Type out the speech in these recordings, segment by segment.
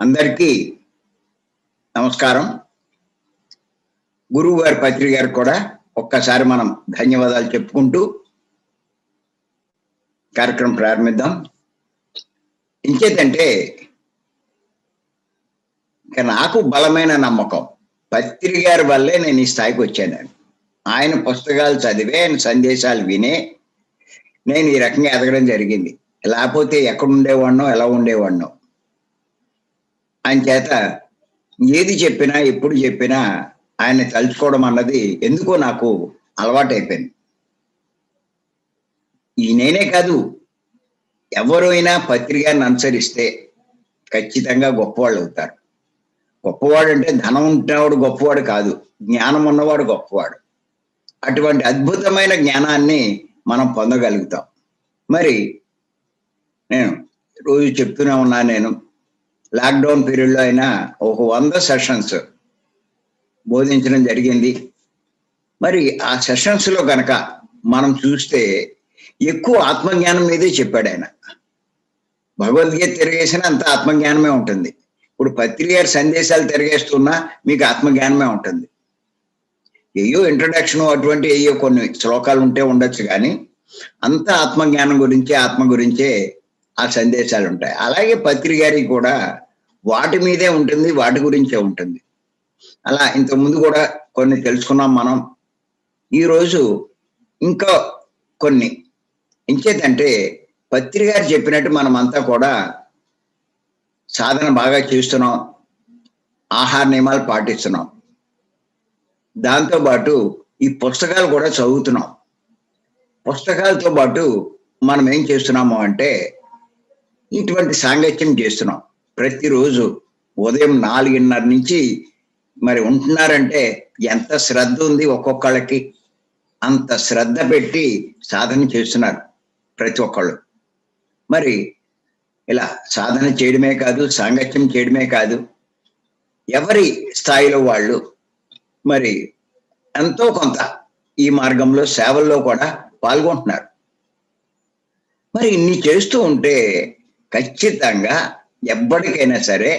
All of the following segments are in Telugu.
అందరికీ నమస్కారం. గురువు గారి పత్రిక గారికి కూడా ఒక్కసారి మనం ధన్యవాదాలు చెప్పుకుంటూ కార్యక్రమం ప్రారంభిద్దాం. ఇంకేంటంటే ఇక నాకు బలమైన నమ్మకం పత్రిక గారి వల్లే నేను ఈ స్థాయికి వచ్చాను. ఆయన పుస్తకాలు చదివే, ఆయన సందేశాలు వినే నేను ఈ రకంగా ఎదగడం జరిగింది. లేకపోతే ఎక్కడ ఉండేవాడినో, ఎలా ఉండేవాడినో. ఆయన చేత ఏది చెప్పినా, ఎప్పుడు చెప్పినా ఆయన తలుచుకోవడం అన్నది ఎందుకో నాకు అలవాటైపోయింది. ఈ నేనే కాదు, ఎవరైనా పత్రికను అనుసరిస్తే ఖచ్చితంగా గొప్పవాళ్ళు అవుతారు. గొప్పవాడు అంటే ధనం ఉన్నవాడు గొప్పవాడు కాదు, జ్ఞానం ఉన్నవాడు గొప్పవాడు. అటువంటి అద్భుతమైన జ్ఞానాన్ని మనం పొందగలుగుతాం. మరి నేను రోజు చెప్తూనే ఉన్నా, నేను లాక్డౌన్ పీరియడ్లో అయినా ఒక 100 సెషన్స్ బోధించడం జరిగింది. మరి ఆ సెషన్స్లో కనుక మనం చూస్తే ఎక్కువ ఆత్మజ్ఞానం మీదే చెప్పాడు ఆయన. భగవద్గీత తిరిగేసినా అంత ఆత్మజ్ఞానమే ఉంటుంది. ఇప్పుడు పత్రిక గారి సందేశాలు తిరిగేస్తున్నా మీకు ఆత్మజ్ఞానమే ఉంటుంది. ఏయో ఇంట్రడక్షన్ అటువంటి ఏయో కొన్ని శ్లోకాలు ఉంటే ఉండొచ్చు, కానీ అంత ఆత్మజ్ఞానం గురించే, ఆత్మ గురించే ఆ సందేశాలు ఉంటాయి. అలాగే పత్రిక గారికి కూడా వాటి మీదే ఉంటుంది, వాటి గురించే ఉంటుంది. అలా ఇంతకుముందు కూడా కొన్ని తెలుసుకున్నాం మనం. ఈరోజు ఇంకా కొన్ని ఇంకేంటంటే పత్రిక గారు చెప్పినట్టు మనం అంతా కూడా సాధన బాగా చేస్తున్నాం, ఆహార నియమాలు పాటిస్తున్నాం. దాంతోపాటు ఈ పుస్తకాలు కూడా చదువుతున్నాం. పుస్తకాలతో పాటు మనం ఏం చేస్తున్నాము అంటే ఇటువంటి సాంగత్యం చేస్తున్నాం. ప్రతిరోజు ఉదయం 4:30 నుంచి మరి ఉంటున్నారంటే ఎంత శ్రద్ధ ఉంది ఒక్కొక్కళ్ళకి. అంత శ్రద్ధ పెట్టి సాధన చేస్తున్నారు ప్రతి ఒక్కళ్ళు. మరి ఇలా సాధన చేయడమే కాదు, సాంగత్యం చేయడమే కాదు, ఎవరి స్థాయిలో వాళ్ళు మరి ఎంతో కొంత ఈ మార్గంలో సేవల్లో కూడా పాల్గొంటున్నారు. మరి ఇన్ని చేస్తూ ఉంటే ఖచ్చితంగా ఎవ్వరికైనా సరే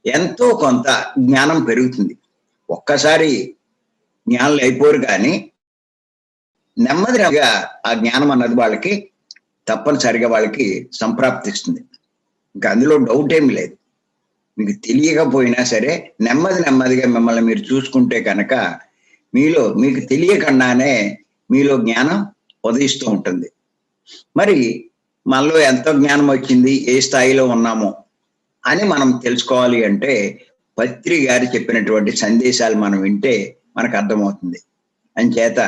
ఎంతో కొంత జ్ఞానం పెరుగుతుంది. ఒక్కసారి జ్ఞానం అయిపోరు, కానీ నెమ్మదిగా ఆ జ్ఞానం అన్నది వాళ్ళకి తప్పనిసరిగా వాళ్ళకి సంప్రాప్తిస్తుంది. ఇంకా అందులో డౌట్ ఏమి లేదు. మీకు తెలియకపోయినా సరే నెమ్మదిగా మిమ్మల్ని మీరు చూసుకుంటే కనుక మీలో మీకు తెలియకుండానే మీలో జ్ఞానం ఉదయిస్తూ ఉంటుంది. మరి మనలో ఎంతో జ్ఞానం వచ్చింది, ఏ స్థాయిలో ఉన్నామో అని మనం తెలుసుకోవాలి అంటే పత్రిక గారు చెప్పినటువంటి సందేశాలు మనం వింటే మనకు అర్థమవుతుంది. అంచేత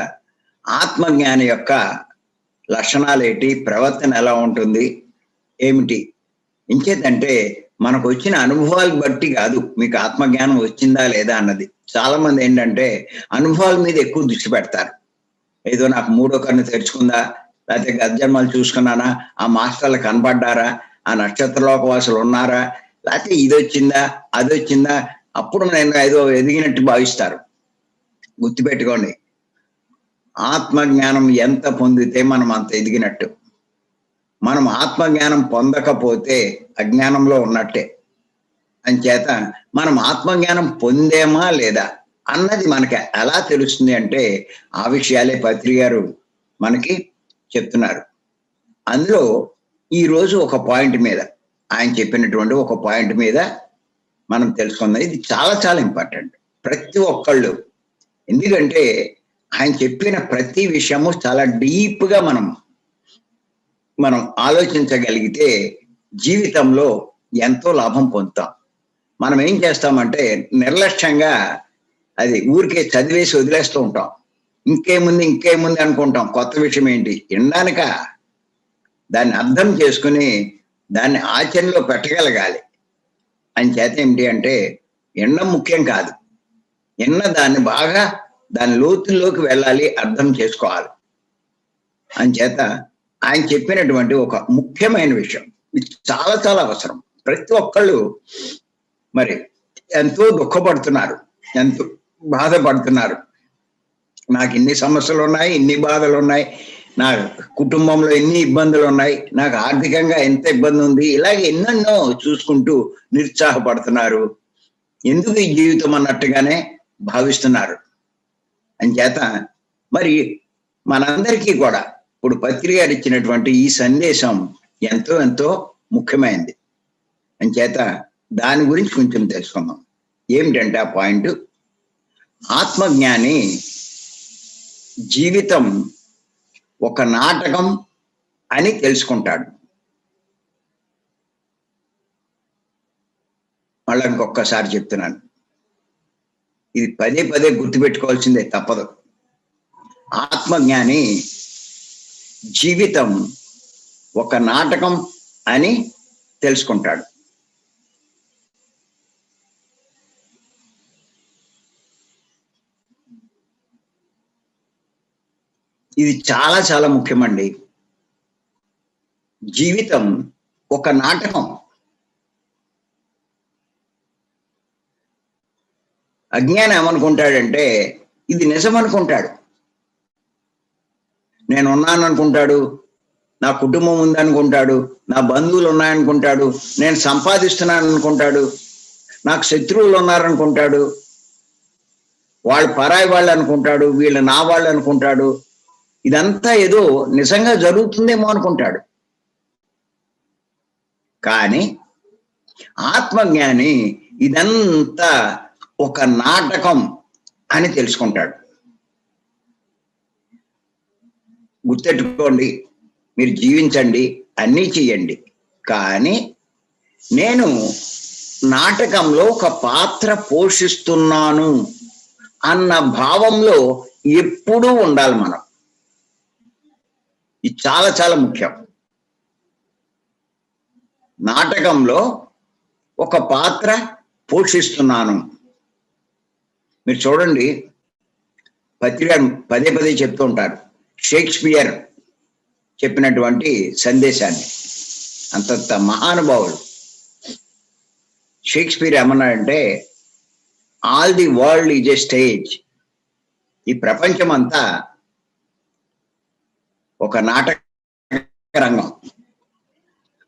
ఆత్మజ్ఞాని యొక్క లక్షణాలు ఏంటి, ప్రవర్తన ఎలా ఉంటుంది, ఏమిటి, ఇంకేంటంటే మనకు వచ్చిన అనుభవాలు బట్టి కాదు మీకు ఆత్మజ్ఞానం వచ్చిందా లేదా అన్నది. చాలా మంది ఏంటంటే అనుభవాల మీద ఎక్కువ దృష్టి పెడతారు. ఏదో నాకు 3వ కన్ను తెరుచుకుందా, లేకపోతే గర్జన్మలు చూసుకున్నానా, ఆ మాస్టర్లు కనపడ్డారా, ఆ నక్షత్రలోకవాసులు ఉన్నారా, లేకపోతే ఇది వచ్చిందా అది వచ్చిందా, అప్పుడు నేను ఏదో ఎదిగినట్టు భావిస్తారు. గుర్తుపెట్టుకోండి, ఆత్మజ్ఞానం ఎంత పొందితే మనం అంత ఎదిగినట్టు. మనం ఆత్మజ్ఞానం పొందకపోతే అజ్ఞానంలో ఉన్నట్టే. అంచేత మనం ఆత్మజ్ఞానం పొందేమా లేదా అన్నది మనకి ఎలా తెలుస్తుంది అంటే ఆ విషయాలే పత్రిక గారు మనకి చెప్తున్నారు. అందులో ఈరోజు ఒక పాయింట్ మీద, ఆయన చెప్పినటువంటి ఒక పాయింట్ మీద మనం తెలుసుకుందాం. ఇది చాలా చాలా ఇంపార్టెంట్ ప్రతి ఒక్కళ్ళు. ఎందుకంటే ఆయన చెప్పిన ప్రతి విషయము చాలా డీప్గా మనం ఆలోచించగలిగితే జీవితంలో ఎంతో లాభం పొందుతాం. మనం ఏం చేస్తామంటే నిర్లక్ష్యంగా అది ఊరికే చదివేసి వదిలేస్తూ ఉంటాం. ఇంకేముంది అనుకుంటాం. కొత్త విషయం ఏంటి వినడానిక? దాన్ని అర్థం చేసుకుని దాన్ని ఆచరణలో పెట్టగలగాలి. అని చేత ఏమిటి అంటే వినడం ముఖ్యం కాదు, దాన్ని బాగా దాని లోతుల్లోకి వెళ్ళాలి, అర్థం చేసుకోవాలి. అని చేత ఆయన చెప్పినటువంటి ఒక ముఖ్యమైన విషయం, ఇది చాలా చాలా అవసరం. ప్రతి ఒక్కళ్ళు మరి ఎంతో దుఃఖపడుతున్నారు, ఎంతో బాధపడుతున్నారు. నాకు ఇన్ని సమస్యలు ఉన్నాయి, ఇన్ని బాధలు ఉన్నాయి, నా కుటుంబంలో ఎన్ని ఇబ్బందులు ఉన్నాయి, నాకు ఆర్థికంగా ఎంత ఇబ్బంది ఉంది, ఇలాగే ఎన్నెన్నో చూసుకుంటూ నిరుత్సాహపడుతున్నారు. ఎందుకు ఈ జీవితం అన్నట్టుగానే భావిస్తున్నారు. అంచేత మరి మనందరికీ కూడా ఇప్పుడు పత్రి గారు ఇచ్చినటువంటి ఈ సందేశం ఎంతో ఎంతో ముఖ్యమైనది. అంచేత దాని గురించి కొంచెం తెలుసుకుందాం. ఏమిటంటే ఆ పాయింట్, ఆత్మజ్ఞాని జీవితం ఒక నాటకం అని తెలుసుకుంటాడు. మళ్ళీ ఇంకొకసారి చెప్తున్నాను, ఇది పదే పదే గుర్తుపెట్టుకోవాల్సిందే, తప్పదు. ఆత్మజ్ఞాని జీవితం ఒక నాటకం అని తెలుసుకుంటాడు. ఇది చాలా చాలా ముఖ్యమండి. జీవితం ఒక నాటకం. అజ్ఞానం ఏమనుకుంటాడంటే ఇది నిజం అనుకుంటాడు. నేను ఉన్నాను అనుకుంటాడు, నా కుటుంబం ఉందనుకుంటాడు, నా బంధువులు ఉన్నాయనుకుంటాడు, నేను సంపాదిస్తున్నాను అనుకుంటాడు, నాకు శత్రువులు ఉన్నారనుకుంటాడు, వాళ్ళు పరాయి వాళ్ళు అనుకుంటాడు, వీళ్ళు నా వాళ్ళు అనుకుంటాడు. ఇదంతా ఏదో నిజంగా జరుగుతుందేమో అనుకుంటాడు. కానీ ఆత్మజ్ఞాని ఇదంతా ఒక నాటకం అని తెలుసుకుంటాడు. గుర్తెట్టుకోండి, మీరు జీవించండి, అన్నీ చెయ్యండి, కానీ నేను నాటకంలో ఒక పాత్ర పోషిస్తున్నాను అన్న భావంలో ఎప్పుడూ ఉండాలి మనం. ఇది చాలా చాలా ముఖ్యం. నాటకంలో ఒక పాత్ర పోషిస్తున్నాను. మీరు చూడండి, పత్రిక పదే పదే చెప్తూ ఉంటారు షేక్స్పియర్ చెప్పినటువంటి సందేశాన్ని. అంతంత మహానుభావుడు షేక్స్పియర్ ఏమన్నాడంటే, all the world is a stage. ఈ ప్రపంచం అంతా ఒక నాటక రంగం.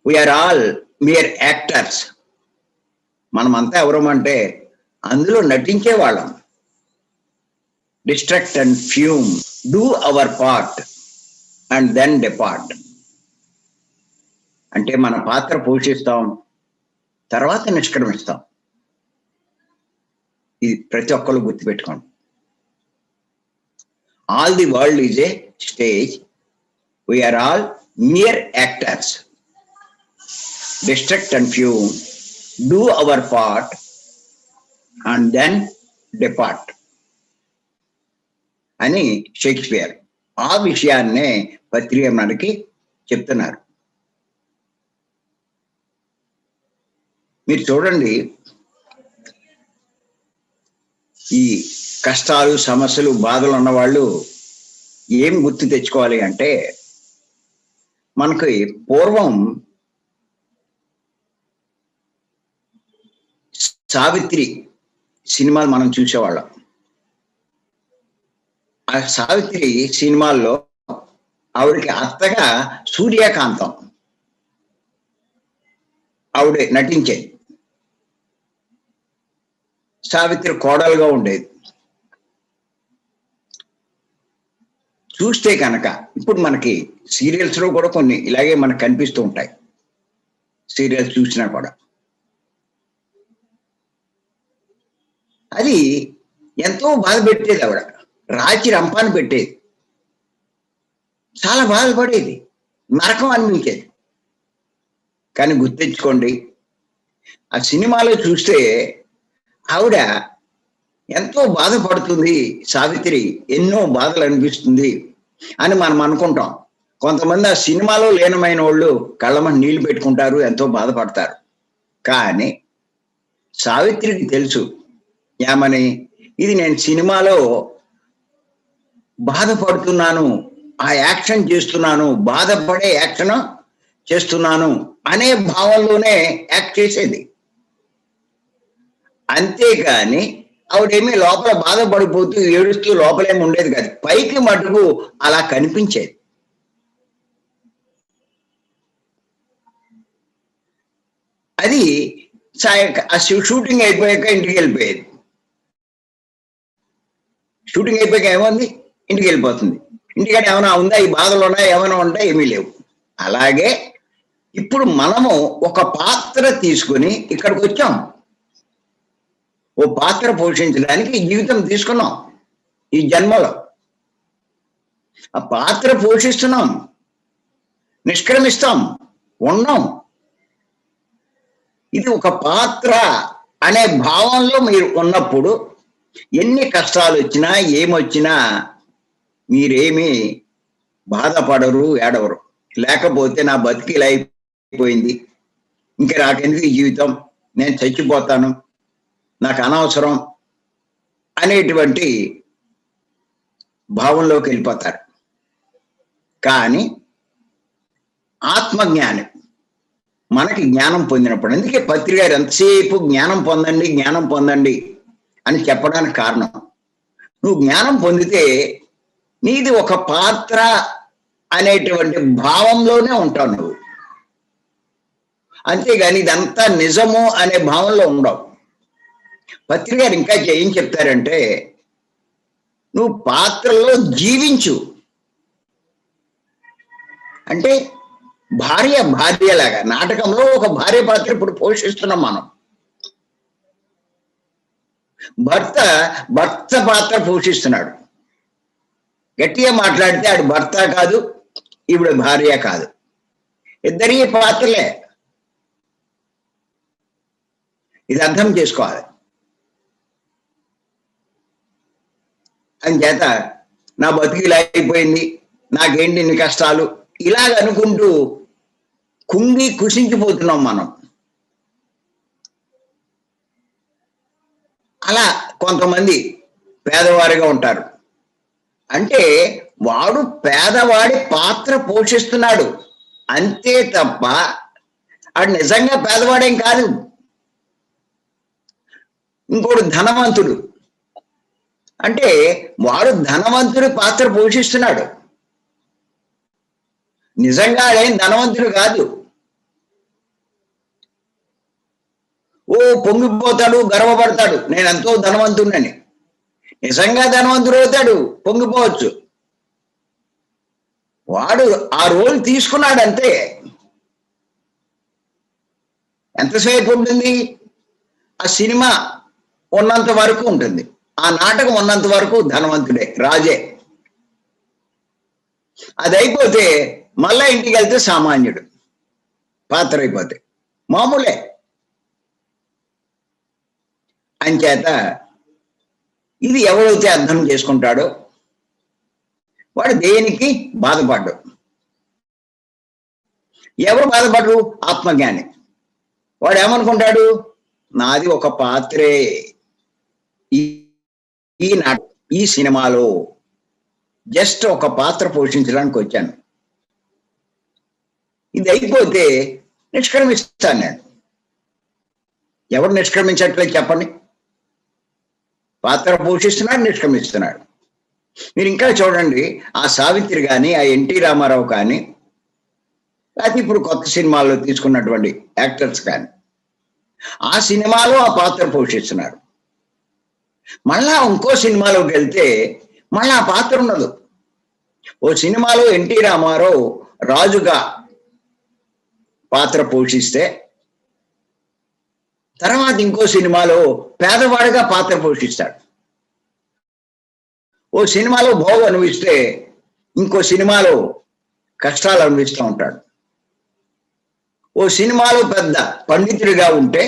We are all mere actors. మనమంతా ఎవరమంటే అందులో నటించే వాళ్ళం. Distract and fume, do our part and then depart. అంటే మన పాత్ర పోషిస్తాం, తర్వాత నిష్క్రమిస్తాం. ఇది ప్రతి ఒక్కరు గుర్తుపెట్టుకోండి. All the world is a stage, we are all mere actors. Distract and fume, do our part and then depart అని షేక్స్పియర్ ఆ విషయాన్నే పత్రిక మనకి చెప్తున్నారు. మీరు చూడండి, ఈ కష్టాలు, సమస్యలు, బాధలు ఉన్నవాళ్ళు ఏం గుర్తు తెచ్చుకోవాలి అంటే, మనకి పూర్వం సావిత్రి సినిమాలు మనం చూసేవాళ్ళం. ఆ సావిత్రి సినిమాల్లో ఆవిడకి అత్తగా సూర్యకాంతం ఆవిడ నటించేది. సావిత్రి కోడలుగా ఉండేది. చూస్తే కనుక ఇప్పుడు మనకి సీరియల్స్ లో కూడా కొన్ని ఇలాగే మనకు కనిపిస్తూ ఉంటాయి. సీరియల్స్ చూసినా కూడా అది ఎంతో బాధ పెట్టేది. ఆవిడ రాచి రంపాన్ని పెట్టేది, చాలా బాధపడేది, నరకం అనిపించేది. కానీ గుర్తించుకోండి, ఆ సినిమాలో చూస్తే ఆవిడ ఎంతో బాధపడుతుంది, సావిత్రి ఎన్నో బాధలు అనిపిస్తుంది అని మనం అనుకుంటాం. కొంతమంది ఆ సినిమాలో లీనమైన వాళ్ళు కళ్ళమ నీళ్లు పెట్టుకుంటారు, ఎంతో బాధపడతారు. కానీ సావిత్రికి తెలుసు ఏమని, ఇది నేను సినిమాలో బాధపడుతున్నాను, ఆ యాక్షన్ చేస్తున్నాను, బాధపడే యాక్షన్ చేస్తున్నాను అనే భావంలోనే యాక్ట్ చేసేది. అంతేకాని ఆవిడేమీ లోపల బాధపడిపోతూ ఏడుస్తూ లోపలేమి ఉండేది కాదు. పైకి మటుకు అలా కనిపించేది. అది ఆ షూటింగ్ అయిపోయాక ఇంటికి వెళ్ళిపోయేది. షూటింగ్ అయిపోయాక ఏముంది, ఇంటికి వెళ్ళిపోతుంది. ఇంటికంటే ఏమైనా ఉందా, ఈ బాధలు ఉన్నాయా, ఏమైనా ఉంటాయి, ఏమీ లేవు. అలాగే ఇప్పుడు మనము ఒక పాత్ర తీసుకుని ఇక్కడికి వచ్చాం. ఓ పాత్ర పోషించడానికి జీవితం తీసుకున్నాం. ఈ జన్మలో ఆ పాత్ర పోషిస్తున్నాం, నిష్క్రమిస్తాం, ఉన్నాం. ఇది ఒక పాత్ర అనే భావంలో మీరు ఉన్నప్పుడు ఎన్ని కష్టాలు వచ్చినా ఏమొచ్చినా మీరేమీ బాధపడరు, ఏడవరు. లేకపోతే నా బతికి ఇలా అయిపోయింది, ఇంకా నాకెందుకు ఈ జీవితం, నేను చచ్చిపోతాను, నాకు అనవసరం అనేటువంటి భావంలోకి వెళ్ళిపోతారు. కానీ ఆత్మజ్ఞానం మనకి జ్ఞానం పొందినప్పుడు, అందుకే పత్రి గారు ఎంతసేపు జ్ఞానం పొందండి జ్ఞానం పొందండి అని చెప్పడానికి కారణం, నువ్వు జ్ఞానం పొందితే నీది ఒక పాత్ర అనేటువంటి భావంలోనే ఉంటావు నువ్వు. అంతేగాని ఇదంతా నిజము అనే భావంలో ఉండవు. పత్రి గారు ఇంకా ఏం చెప్తారంటే, నువ్వు పాత్రలో జీవించు. అంటే భార్యలాగా నాటకంలో ఒక భార్య పాత్ర ఇప్పుడు పోషిస్తున్నాం మనం. భర్త పాత్ర పోషిస్తున్నాడు. గట్టిగా మాట్లాడితే ఆడు భర్త కాదు, ఇప్పుడు భార్య కాదు, ఇద్దరి పాత్రలే. ఇది అర్థం చేసుకోవాలి. అంచేత నా బతికి ఇలా అయిపోయింది, నాకేంటి ఇన్ని కష్టాలు, ఇలాగ అనుకుంటూ కుంగి కుషించిపోతున్నాం మనం. అలా కొంతమంది పేదవారిగా ఉంటారు. అంటే వాడు పేదవాడి పాత్ర పోషిస్తున్నాడు అంతే తప్ప వాడు నిజంగా పేదవాడేం కాదు. ఇంకోడు ధనవంతుడు అంటే వాడు ధనవంతుడి పాత్ర పోషిస్తున్నాడు, నిజంగా ఏం ధనవంతుడు కాదు. ఓ పొంగిపోతాడు, గర్వపడతాడు, నేను ఎంతో ధనవంతుడిని. నిజంగా ధనవంతుడు అవుతాడు, పొంగిపోవచ్చు. వాడు ఆ రోల్ తీసుకున్నాడు అంతే. ఎంతసేపు ఉంటుంది? ఆ సినిమా ఉన్నంత వరకు ఉంటుంది, ఆ నాటకం ఉన్నంత వరకు ధనవంతుడే, రాజే. అది అయిపోతే మళ్ళా ఇంటికి వెళ్తే సామాన్యుడు, పాత్ర అయిపోతే మామూలే. అంచేత ఇది ఎవరైతే అర్థం చేసుకుంటాడో వాడు దేనికి బాధపడ్డు. ఎవరు బాధపడరు? ఆత్మజ్ఞాని. వాడు ఏమనుకుంటాడు? నాది ఒక పాత్రే, ఈ నాట ఈ సినిమాలో జస్ట్ ఒక పాత్ర పోషించడానికి వచ్చాను, ఇది అయిపోతే నిష్క్రమిస్తాను నేను. ఎవరు నిష్క్రమించట్లేదు చెప్పండి? పాత్ర పోషిస్తున్నాడు, నిష్క్రమిస్తున్నాడు. మీరు ఇంకా చూడండి, ఆ సావిత్రి కానీ, ఆ ఎన్టీ రామారావు కానీ, లేకపోతే ఇప్పుడు కొత్త సినిమాల్లో తీసుకున్నటువంటి యాక్టర్స్ కానీ, ఆ సినిమాలో ఆ పాత్ర పోషిస్తున్నారు. మళ్ళా ఇంకో సినిమాలోకి వెళ్తే మళ్ళా ఆ పాత్ర ఉండదు. ఓ సినిమాలో ఎన్టీ రామారావు రాజుగా పాత్ర పోషిస్తే, తర్వాత ఇంకో సినిమాలో పేదవాడిగా పాత్ర పోషిస్తాడు. ఓ సినిమాలో భోగం అనుభవిస్తే ఇంకో సినిమాలో కష్టాలు అనుభవిస్తూ ఉంటాడు. ఓ సినిమాలో పెద్ద పండితుడిగా ఉంటే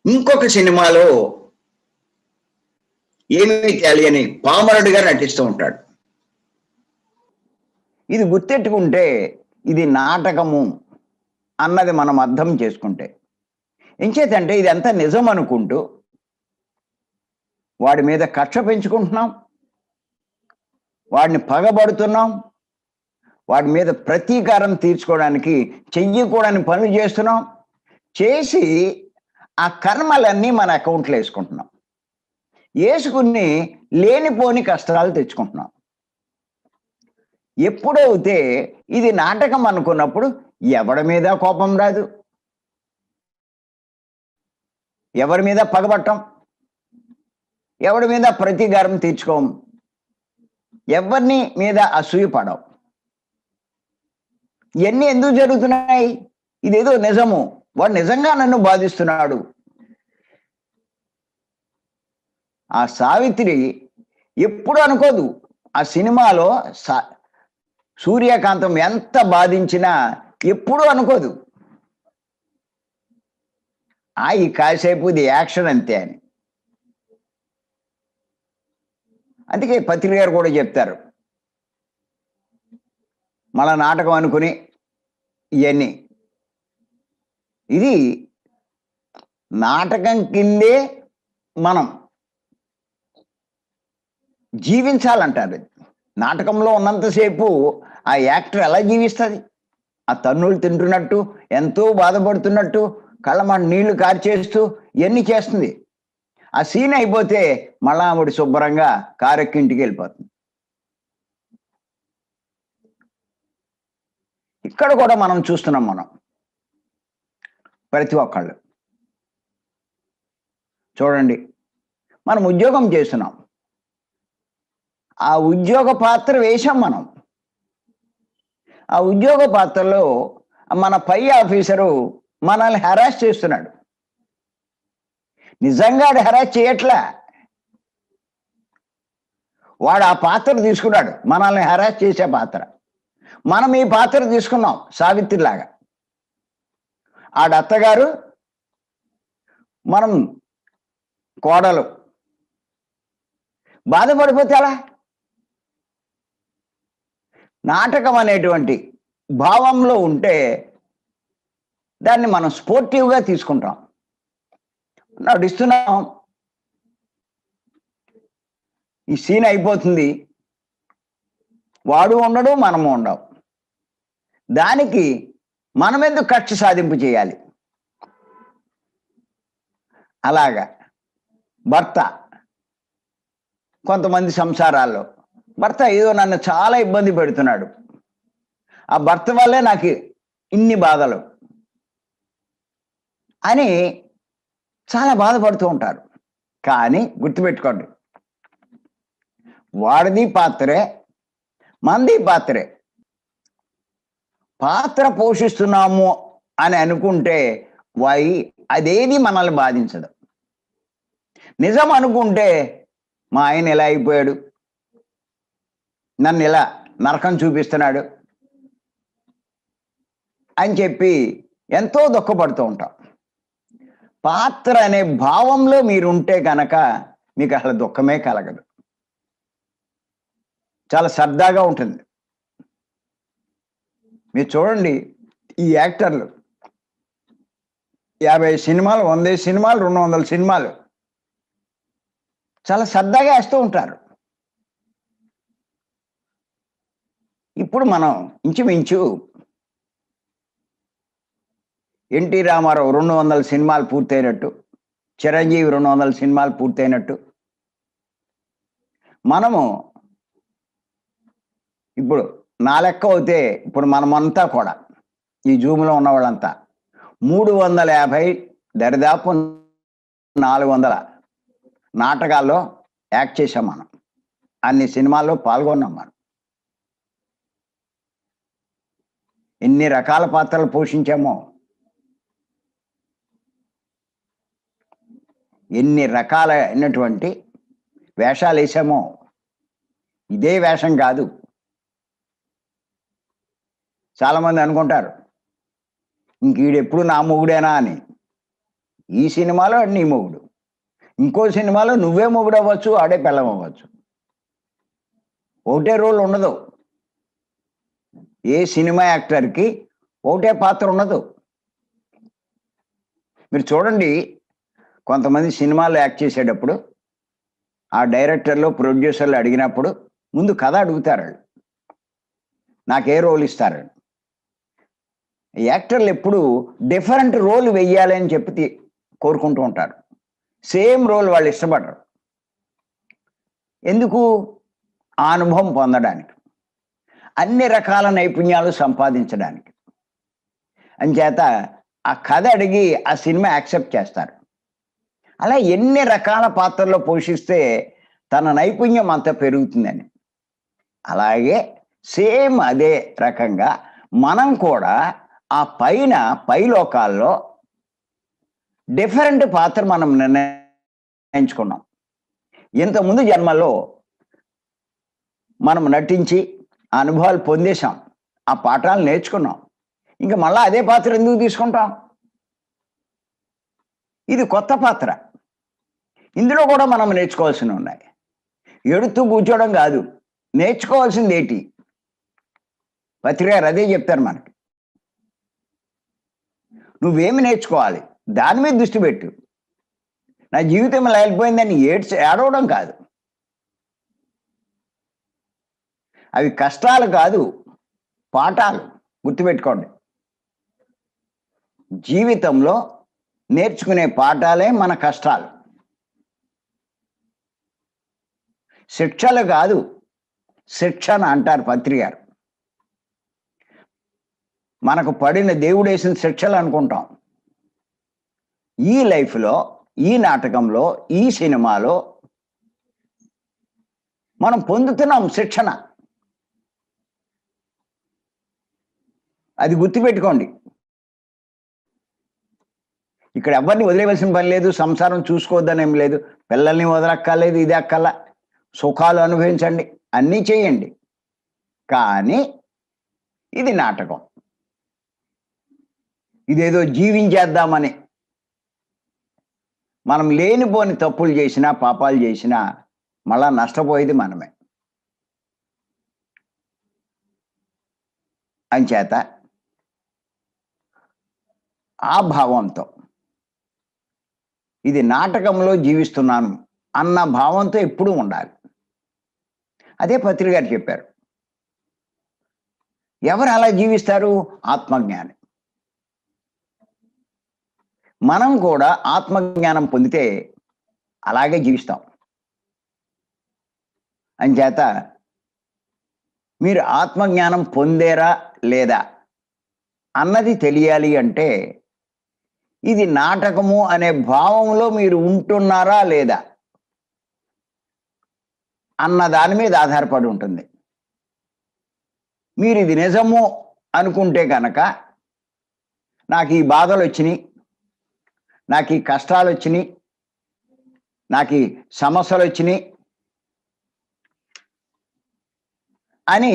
ఇంకొక సినిమాలో ఏమీ తెలియని పామరుడిగా నటిస్తూ ఉంటాడు. ఇది గుర్తెట్టుకుంటే ఇది నాటకము అన్నది మనం అర్థం చేసుకుంటే, ఎంచేతంటే ఇదంతా నిజం అనుకుంటూ వాడి మీద కక్ష పెంచుకుంటున్నాం, వాడిని పగబడుతున్నాం, వాడి మీద ప్రతీకారం తీర్చుకోవడానికి చెయ్యకూడని పనులు చేస్తున్నాం. చేసి ఆ కర్మలన్నీ మన అకౌంట్లో వేసుకుంటున్నాం. వేసుకుని లేనిపోని కష్టాలు తెచ్చుకుంటున్నాం. ఎప్పుడైతే ఇది నాటకం అనుకున్నప్పుడు ఎవడి మీద కోపం రాదు, ఎవరి మీద పగబట్టం, ఎవరి మీద ప్రతీకారం తీర్చుకోం, ఎవరిని మీద అసూయ పడం. ఇవన్నీ ఎందుకు జరుగుతున్నాయి? ఇదేదో నిజము, వాడు నిజంగా నన్ను బాధిస్తున్నాడు. ఆ సావిత్రి ఎప్పుడు అనుకోదు. ఆ సినిమాలో సూర్యకాంతం ఎంత బాధించినా ఎప్పుడూ అనుకోదు ఈ కాసేపు ఇది యాక్షన్ అంతే అని. అందుకే పత్రిక గారు కూడా చెప్తారు, మన నాటకం అనుకుని ఇవన్నీ ఇది నాటకం కిందే మనం జీవించాలంటారు. నాటకంలో ఉన్నంతసేపు ఆ యాక్టర్ ఎలా జీవిస్తుంది? ఆ తన్నులు తింటున్నట్టు, ఎంతో బాధపడుతున్నట్టు, కళ్ళ నీళ్లు కార్చేస్తూ ఇవన్నీ చేస్తుంది. ఆ సీన్ అయిపోతే మళ్ళా ఆవిడ శుభ్రంగా కారెక్కి ఇంటికి వెళ్ళిపోతుంది. ఇక్కడ కూడా మనం చూస్తున్నాం, మనం ప్రతి ఒక్కళ్ళు చూడండి, మనం ఉద్యోగం చేస్తున్నాం, ఆ ఉద్యోగ పాత్ర వేశాం మనం. ఆ ఉద్యోగ పాత్రలో మన పై ఆఫీసరు మనల్ని హెరాస్ చేస్తున్నాడు. నిజంగా అది హెరాస్ చేయట్లా, వాడు ఆ పాత్ర తీసుకున్నాడు, మనల్ని హెరాస్ చేసే పాత్ర. మనం ఈ పాత్ర తీసుకున్నాం సావిత్రిలాగా. ఆడత్తగారు, మనం కోడలు. బాధపడిపోతే ఎలా? నాటకం అనేటువంటి భావంలో ఉంటే దాన్ని మనం స్పోర్టివ్గా తీసుకుంటాం, నడుస్తున్నాం. ఈ సీన్ అయిపోతుంది, వాడు ఉండడు, మనము ఉండవు. దానికి మనం ఎందుకు కక్ష సాధింపు చేయాలి? అలాగా భర్త, కొంతమంది సంసారాల్లో భర్త ఏదో నన్ను చాలా ఇబ్బంది పెడుతున్నాడు, ఆ భర్త వల్లే నాకు ఇన్ని బాధలు అని చాలా బాధపడుతూ ఉంటారు. కానీ గుర్తుపెట్టుకోండి, వాడిది పాత్రే, మంది పాత్రే. పాత్ర పోషిస్తున్నాము అని అనుకుంటే అదేది మనల్ని బాధించదు. నిజం అనుకుంటే మా ఆయన ఎలా అయిపోయాడు, నన్ను ఇలా నరకం చూపిస్తున్నాడు అని చెప్పి ఎంతో దుఃఖపడుతూ ఉంటాం. పాత్ర అనే భావంలో మీరుంటే కనుక మీకు అసలు దుఃఖమే కలగదు, చాలా సరదాగా ఉంటుంది. మీరు చూడండి, ఈ యాక్టర్లు 50 సినిమాలు, 100 సినిమాలు, 200 సినిమాలు చాలా సరదాగా వేస్తూ ఉంటారు. ఇప్పుడు మనం ఇంచుమించు ఎన్టీ రామారావు 200 సినిమాలు పూర్తయినట్టు, చిరంజీవి 200 సినిమాలు పూర్తయినట్టు, మనము ఇప్పుడు నా లెక్క అయితే ఇప్పుడు మనమంతా కూడా ఈ జూమ్లో ఉన్న వాళ్ళంతా 350 దరిదాపు 400 నాటకాల్లో యాక్ట్ చేశాం మనం, అన్ని సినిమాల్లో పాల్గొన్నాం మనం. ఎన్ని రకాల పాత్రలు పోషించామో, ఎన్ని రకాలైనటువంటి వేషాలు వేసామో. ఇదే వేషం కాదు. చాలామంది అనుకుంటారు ఇంక ఈడెప్పుడు నా మొగుడేనా అని. ఈ సినిమాలో నీ మొగుడు, ఇంకో సినిమాలో నువ్వే మొగుడు అవ్వచ్చు, ఆడే పిల్లం అవ్వచ్చు. ఒకటే రోల్ ఉండదు, ఏ సినిమా యాక్టర్కి ఒకటే పాత్ర ఉండదు. మీరు చూడండి, కొంతమంది సినిమాలు యాక్ట్ చేసేటప్పుడు ఆ డైరెక్టర్లు, ప్రొడ్యూసర్లు అడిగినప్పుడు ముందు కథ అడుగుతారు, నాకే రోల్ ఇస్తారు. యాక్టర్లు ఎప్పుడు డిఫరెంట్ రోల్ వెయ్యాలి అని చెప్పి కోరుకుంటూ ఉంటారు. సేమ్ రోల్ వాళ్ళు ఇష్టపడరు. ఎందుకు? ఆ అనుభవం పొందడానికి, అన్ని రకాల నైపుణ్యాలు సంపాదించడానికి. అంచేత ఆ కథ అడిగి ఆ సినిమా యాక్సెప్ట్ చేస్తారు. అలా ఎన్ని రకాల పాత్రల్లో పోషిస్తే తన నైపుణ్యం అంత పెరుగుతుందని. అలాగే సేమ్ అదే రకంగా మనం కూడా ఆ పై లోకాల్లో డిఫరెంట్ పాత్ర మనం నిర్ణయించుకున్నాం. ఇంతకుముందు జన్మలో మనం నటించి ఆ అనుభవాలు పొందేశాం, ఆ పాఠాలు నేర్చుకున్నాం. ఇంకా మళ్ళా అదే పాత్ర ఎందుకు తీసుకుంటాం? ఇది కొత్త పాత్ర. ఇందులో కూడా మనం నేర్చుకోవాల్సినవి ఉన్నాయి. ఎడుతూ కూర్చోవడం కాదు, నేర్చుకోవాల్సింది ఏంటి? పత్రికారు అదే చెప్తారు మనకి. నువ్వేమి నేర్చుకోవాలి, దాని మీద దృష్టి పెట్టు. నా జీవితం ఇలా వెళ్ళిపోయిందని ఏడవడం కాదు. అవి కష్టాలు కాదు, పాఠాలు. గుర్తుపెట్టుకోండి. జీవితంలో నేర్చుకునే పాఠాలే మన కష్టాలు. శిక్షలు కాదు, శిక్షణ అంటారు పత్రికారు. మనకు పడిన దేవుడు వేసిన శిక్షలు అనుకుంటాం. ఈ లైఫ్లో, ఈ నాటకంలో, ఈ సినిమాలో మనం పొందుతున్నాం శిక్షణ. అది గుర్తుపెట్టుకోండి. ఇక్కడ ఎవరిని వదిలేవలసిన పని లేదు, సంసారం చూసుకోవద్దని ఏం లేదు, పిల్లల్ని వదలక్కర్లేదు, ఇది అక్కర్లా, సుఖాలు అనుభవించండి, అన్నీ చేయండి. కానీ ఇది నాటకం. ఇదేదో జీవించేద్దామని మనం లేనిపోని తప్పులు చేసినా, పాపాలు చేసినా మళ్ళా నష్టపోయేది మనమే. అంచేత ఆ భావంతో, ఇది నాటకంలో జీవిస్తున్నాను అన్న భావంతో ఎప్పుడూ ఉండాలి. అదే పత్రికారు చెప్పారు. ఎవరు అలా జీవిస్తారు? ఆత్మజ్ఞాని. మనం కూడా ఆత్మజ్ఞానం పొందితే అలాగే జీవిస్తాం. అంచేత మీరు ఆత్మజ్ఞానం పొందేరా లేదా అన్నది తెలియాలి అంటే ఇది నాటకము అనే భావంలో మీరు ఉంటున్నారా లేదా అన్న దాని మీద ఆధారపడి ఉంటుంది. మీరు ఇది నిజము అనుకుంటే కనుక, నాకు ఈ బాధలు వచ్చినాయి, నాకు ఈ కష్టాలు వచ్చినాయి, నాకు ఈ సమస్యలు వచ్చినాయి అని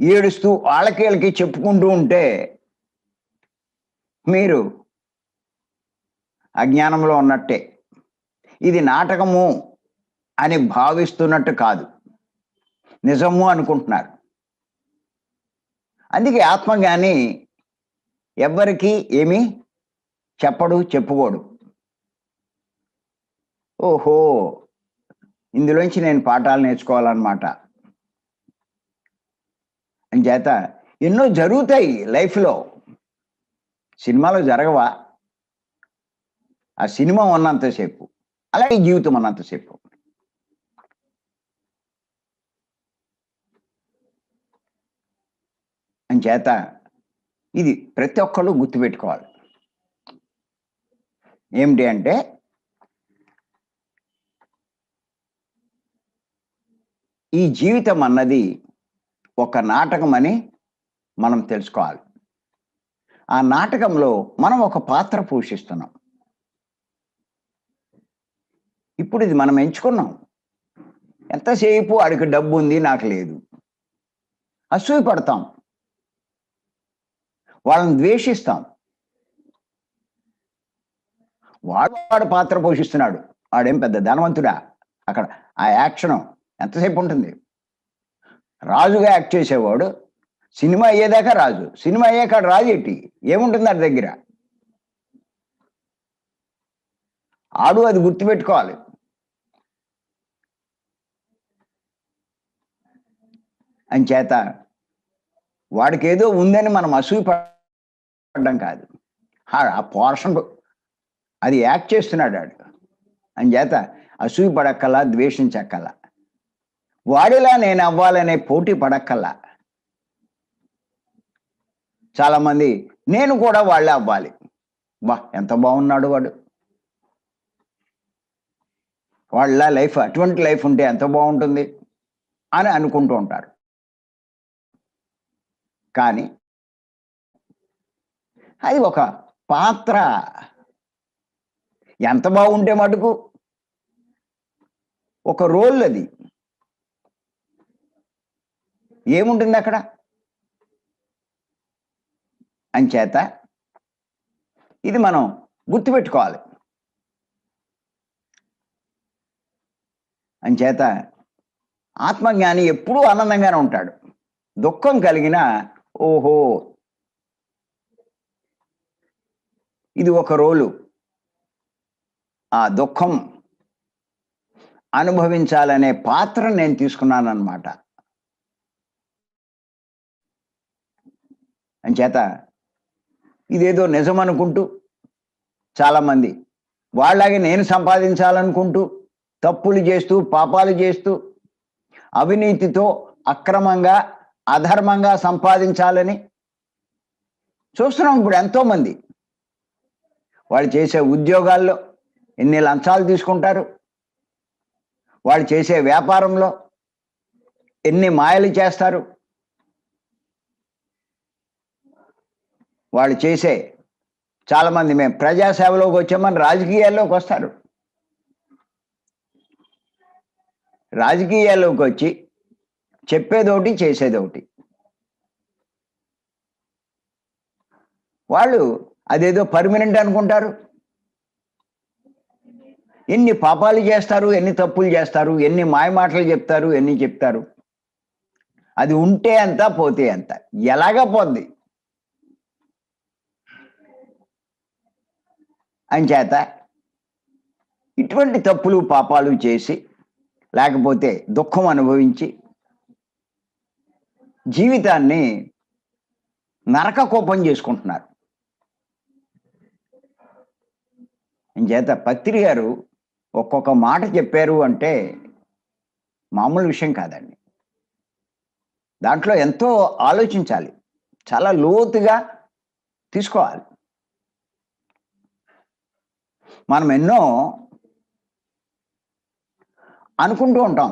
ఏడుస్తూ వాళ్ళకి చెప్పుకుంటూ ఉంటే మీరు అజ్ఞానంలో ఉన్నట్టే. ఇది నాటకము అని భావిస్తున్నట్టు కాదు, నిజము అనుకుంటున్నారు. అందుకే ఆత్మజ్ఞాని ఎవ్వరికీ ఏమీ చెప్పడు, చెప్పుకోడు. ఓహో, ఇందులోంచి నేను పాఠాలు నేర్చుకోవాలన్నమాట. అంచేత ఎన్నో జరుగుతాయి లైఫ్లో. సినిమాలో జరగవా? ఆ సినిమా ఉన్నంతసేపు, అలాగే జీవితం ఉన్నంతసేపు. అంచేత ఇది ప్రతి ఒక్కళ్ళు గుర్తుపెట్టుకోవాలి. ఏమిటి అంటే, ఈ జీవితం అన్నది ఒక నాటకం అని మనం తెలుసుకోవాలి. ఆ నాటకంలో మనం ఒక పాత్ర పోషిస్తున్నాం. ఇప్పుడు ఇది మనం ఎంచుకున్నాం. ఎంతసేపు వాడికి డబ్బు ఉంది, నాకు లేదు, అసూయ పడతాం, వాళ్ళని ద్వేషిస్తాం. వాడు పాత్ర పోషిస్తున్నాడు, వాడేం పెద్ద ధనవంతుడా? అక్కడ ఆ యాక్షన్ ఎంతసేపు ఉంటుంది? రాజుగా యాక్ట్ చేసేవాడు సినిమా అయ్యేదాకా రాజు, సినిమా అయ్యాక రాజు ఏంటి? ఏముంటుంది వాడి దగ్గర? ఆడు అది గుర్తుపెట్టుకోవాలి. అంచేత వాడికి ఏదో ఉందని మనం అసూయ పడడం కాదు, ఆ పోర్షన్ అది యాక్ట్ చేస్తున్నాడు వాడు. అంచేత అసూయ పడక్కల్లా, ద్వేషించక్కల్లా, వాడిలా నేను అవ్వాలనే పోటీ పడక్కల్లా. చాలామంది నేను కూడా వాళ్ళే అవ్వాలి, బా ఎంత బాగున్నాడు వాడు, వాళ్ళ లైఫ్ అటువంటి లైఫ్ ఉంటే ఎంత బాగుంటుంది అని అనుకుంటూ ఉంటారు. కానీ అది ఒక పాత్ర. ఎంత బాగుంటే మటుకు ఒక రోల్ అది. ఏముంటుంది అక్కడ? అంచేత ఇది మనం గుర్తుపెట్టుకోవాలి. అంచేత ఆత్మజ్ఞాని ఎప్పుడూ ఆనందంగానే ఉంటాడు. దుఃఖం కలిగినా ఓహో ఇది ఒక రోలు, ఆ దుఃఖం అనుభవించాలనే పాత్ర నేను తీసుకున్నానన్నమాట. అంచేత ఇదేదో నిజం అనుకుంటూ చాలామంది వాళ్ళలాగే నేను సంపాదించాలనుకుంటూ తప్పులు చేస్తూ పాపాలు చేస్తూ అవినీతితో అక్రమంగా అధర్మంగా సంపాదించాలని చూస్తున్నాం. ఇప్పుడు ఎంతోమంది వాళ్ళు చేసే ఉద్యోగాల్లో ఎన్ని లంచాలు తీసుకుంటారు, వాళ్ళు చేసే వ్యాపారంలో ఎన్ని మాయలు చేస్తారు, వాళ్ళు చేసే చాలామంది మేము ప్రజాసేవలోకి వచ్చామని రాజకీయాల్లోకి వస్తారు. రాజకీయాల్లోకి వచ్చి చెప్పేదోటి చేసేదోటి. వాళ్ళు అదేదో పర్మనెంట్ అనుకుంటారు. ఎన్ని పాపాలు చేస్తారు, ఎన్ని తప్పులు చేస్తారు, ఎన్ని మాయమాటలు చెప్తారు, ఎన్ని చెప్తారు. అది ఉంటే అంత పోతే అంత. ఎలాగా పోద్ది. అంచేత ఇటువంటి తప్పులు పాపాలు చేసి లేకపోతే దుఃఖం అనుభవించి జీవితాన్ని నరకకోపం చేసుకుంటున్నారు. అంచేత పత్రి గారు ఒక్కొక్క మాట చెప్పారు అంటే మామూలు విషయం కాదండి. దాంట్లో ఎంతో ఆలోచించాలి, చాలా లోతుగా తీసుకోవాలి. మనం ఎన్నో అనుకుంటూ ఉంటాం.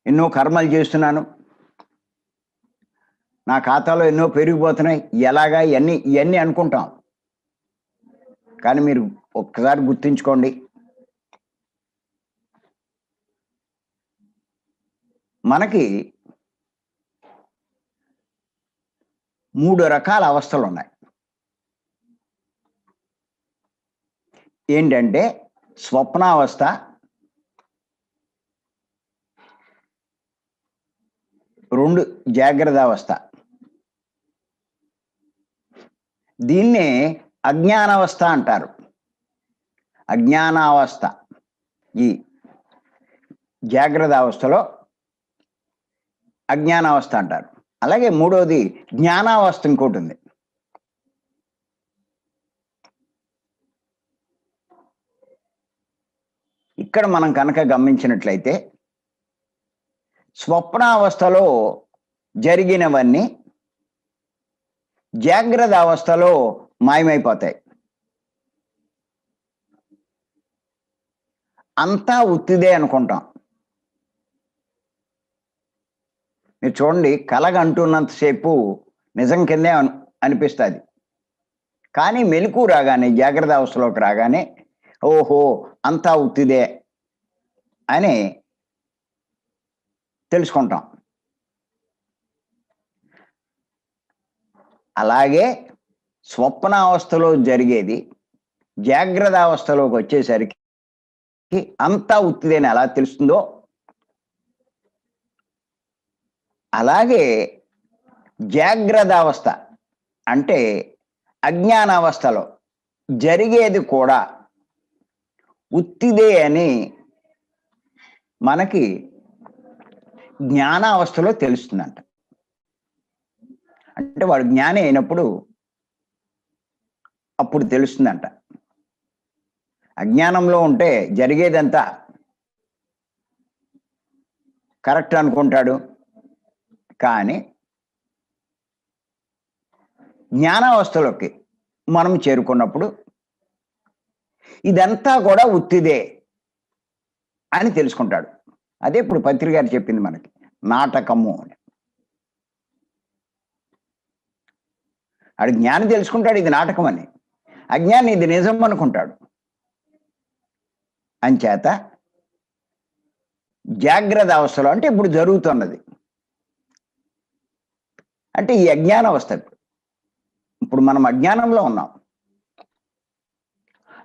ఎన్నో కర్మలు చేస్తున్నాను, నా ఖాతాలో ఎన్నో పెరిగిపోతున్నాయి, ఎలాగా ఇవన్నీ అనుకుంటాం. కానీ మీరు ఒక్కసారి గుర్తుంచుకోండి, మనకి 3 రకాల అవస్థలు ఉన్నాయి. ఏంటంటే స్వప్నావస్థ, రెండు జాగ్రత్త అవస్థ. దీన్నే అజ్ఞానావస్థ అంటారు. అజ్ఞానావస్థ ఈ జాగ్రత్త అవస్థలో అజ్ఞానావస్థ అంటారు. అలాగే మూడోది జ్ఞానావస్థ ఇంకోటి ఉంది. ఇక్కడ మనం కనుక గమనించినట్లయితే స్వప్నావస్థలో జరిగినవన్నీ జాగ్రత్త అవస్థలో మాయమైపోతాయి. అంతా ఉత్తిదే అనుకుంటాం. మీరు చూడండి, కలగంటున్నంతసేపు నిజం కిందే అనిపిస్తుంది. కానీ మెలకు రాగానే, జాగ్రత్త అవస్థలోకి రాగానే ఓహో అంతా ఉత్తిదే అని తెలుసుకుంటాం. అలాగే స్వప్నావస్థలో జరిగేది జాగ్రత్త అవస్థలోకి వచ్చేసరికి అంతా ఉత్తిదేని ఎలా తెలుస్తుందో, అలాగే జాగ్రత్త అవస్థ అంటే అజ్ఞానావస్థలో జరిగేది కూడా ఉత్తిదే అని మనకి జ్ఞానావస్థలో తెలుస్తుందంట. అంటే వాడు జ్ఞాని అయినప్పుడు అప్పుడు తెలుస్తుందంట. అజ్ఞానంలో ఉంటే జరిగేదంతా కరెక్ట్ అనుకుంటాడు. కానీ జ్ఞానావస్థలోకి మనం చేరుకున్నప్పుడు ఇదంతా కూడా ఉత్తిదే అని తెలుసుకుంటాడు. అదే ఇప్పుడు పత్రి గారు చెప్పింది మనకి, నాటకము అని. ఆడు జ్ఞాని తెలుసుకుంటాడు ఇది నాటకం అని, అజ్ఞాని ఇది నిజం అనుకుంటాడు. అంచేత జాగ్రత్త అవస్థలో అంటే ఇప్పుడు జరుగుతున్నది అంటే ఈ అజ్ఞాన అవస్థ. ఇప్పుడు మనం అజ్ఞానంలో ఉన్నాం,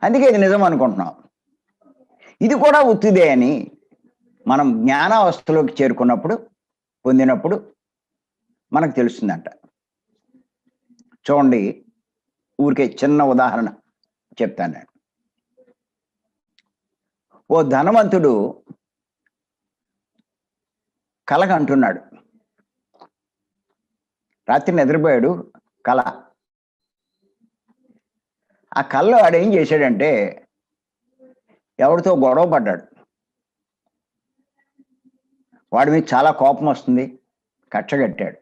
అందుకే ఇది నిజం అనుకుంటున్నాం. ఇది కూడా ఉత్తిదే అని మనం జ్ఞానావస్థలోకి చేరుకున్నప్పుడు, పొందినప్పుడు మనకు తెలుస్తుందంట. చూడండి, ఊరికే చిన్న ఉదాహరణ చెప్తాను నేను. ఓ ధనవంతుడు కలగంటున్నాడు. రాత్రి నిద్రపోయాడు, కళ. ఆ కళలో ఆడేం చేశాడంటే ఎవరితో గొడవ పడ్డాడు. వాడి మీద చాలా కోపం వస్తుంది, కట్టగట్టాడు.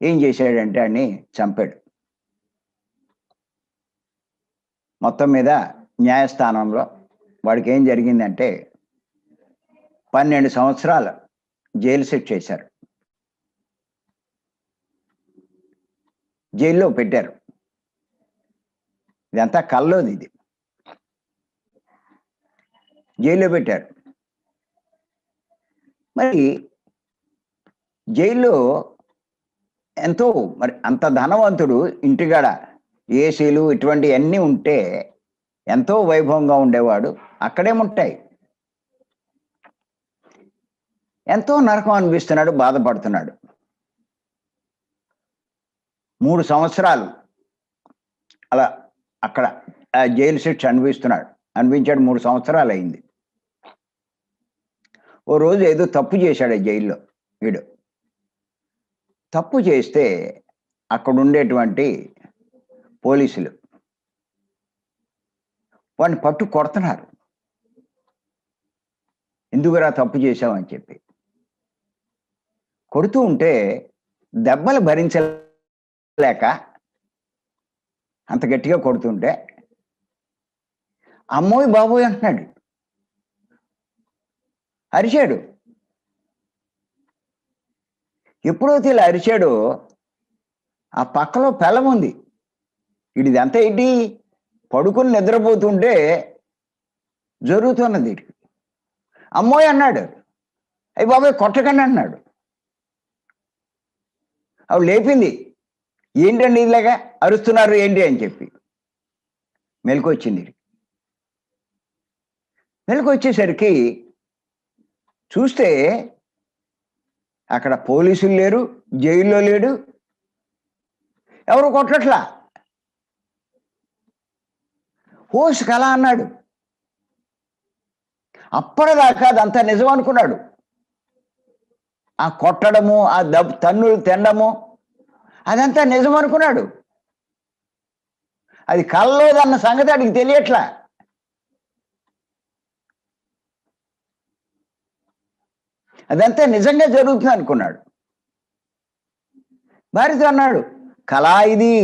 ఏం చేశాడంటే ఆడిని చంపాడు. మొత్తం మీద న్యాయస్థానంలో వాడికి ఏం జరిగిందంటే 12 సంవత్సరాలు జైలు శిక్ష చేశారు, జైల్లో పెట్టారు. ఇదంతా కల్లోది, ఇది జైల్లో పెట్టారు. మరి జైల్లో ఎంతో, మరి అంత ధనవంతుడు, ఇంటిగాడ ఏసీలు ఇటువంటివన్నీ ఉంటే ఎంతో వైభవంగా ఉండేవాడు. అక్కడేముంటాయి, ఎంతో నరకం అనిపిస్తున్నాడు, బాధపడుతున్నాడు. 3 సంవత్సరాలు అలా అక్కడ జైలు శిక్ష అనిపించాడు. 3 సంవత్సరాలు అయింది. ఓ రోజు ఏదో తప్పు చేశాడు జైల్లో. వీడు తప్పు చేస్తే అక్కడ ఉండేటువంటి పోలీసులు వాడిని పట్టు కొడుతున్నారు. ఎందుకురా తప్పు చేశావని చెప్పి కొడుతూ ఉంటే దెబ్బలు భరించలేక అంత గట్టిగా కొడుతుంటే అమ్మోయ్ బాబోయ్ అంటున్నాడు, అరిచాడు. ఎప్పుడైతే ఇలా అరిచాడో ఆ పక్కలో పెళ్ళం ఉంది. ఇదంతా ఏంటి, పడుకుని నిద్రపోతుంటే జరుగుతున్నది. అమ్మోయ్ అన్నాడు. అయ్యి బాబాయ్ కొట్టకండి అన్నాడు. అవి లేపింది. ఏంటండి ఇలాగా అరుస్తున్నారు ఏంటి అని చెప్పి మెలకు వచ్చింది. మెలకు వచ్చేసరికి చూస్తే అక్కడ పోలీసులు లేరు, జైల్లో లేడు, ఎవరు కొట్టట్లా. హోస్ కళ అన్నాడు. అప్పటిదాకా అదంతా నిజం అనుకున్నాడు. ఆ కొట్టడము, ఆ తన్నులు తినడము అదంతా నిజం అనుకున్నాడు. అది కళ్ళలోదన్న సంగతి అడిగి తెలియట్లా. అదంతా నిజంగా జరుగుతుంది అనుకున్నాడు. భార్యతో అన్నాడు, కళా ఇది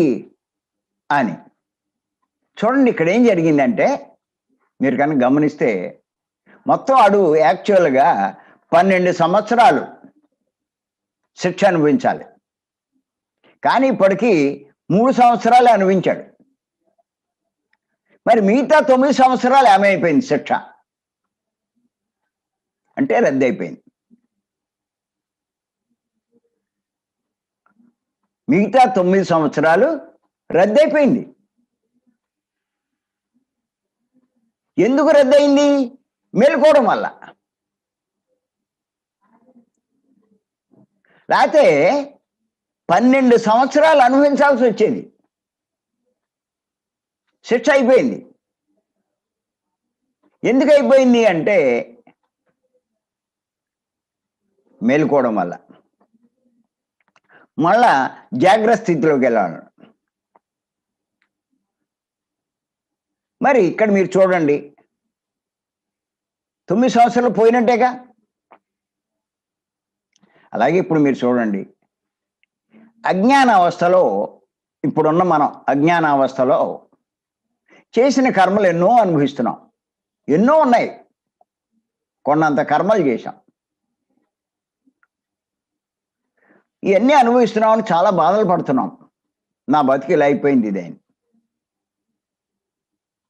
అని. చూడండి ఇక్కడ ఏం జరిగిందంటే, మీరు కనుక గమనిస్తే మొత్తం ఆడు యాక్చువల్గా 12 సంవత్సరాలు శిక్ష అనుభవించాలి, కానీ ఇప్పటికీ 3 సంవత్సరాలే అనుభవించాడు. మరి మిగతా 9 సంవత్సరాలు ఏమైపోయింది శిక్ష అంటే రద్దయిపోయింది. మిగతా 9 సంవత్సరాలు రద్దయిపోయింది. ఎందుకు రద్దయింది? మేలుకోవడం వల్ల. లేకపోతే 12 సంవత్సరాలు అనుభవించాల్సి వచ్చేది. శిక్ష అయిపోయింది. ఎందుకు అయిపోయింది అంటే మేలుకోవడం వల్ల. మళ్ళా జాగ్రత్త స్థితిలోకి వెళ్ళాలి. మరి ఇక్కడ మీరు చూడండి, 9 సంవత్సరాలు పోయినట్టేగా. అలాగే ఇప్పుడు మీరు చూడండి, అజ్ఞాన అవస్థలో ఇప్పుడున్న మనం అజ్ఞాన అవస్థలో చేసిన కర్మలు ఎన్నో అనుభవిస్తున్నాం. ఎన్నో ఉన్నాయి. కొన్నంత కర్మలు చేశాం. ఇవన్నీ అనుభవిస్తున్నామని చాలా బాధలు పడుతున్నాం. నా బతికి ఇలా అయిపోయింది ఇదేని.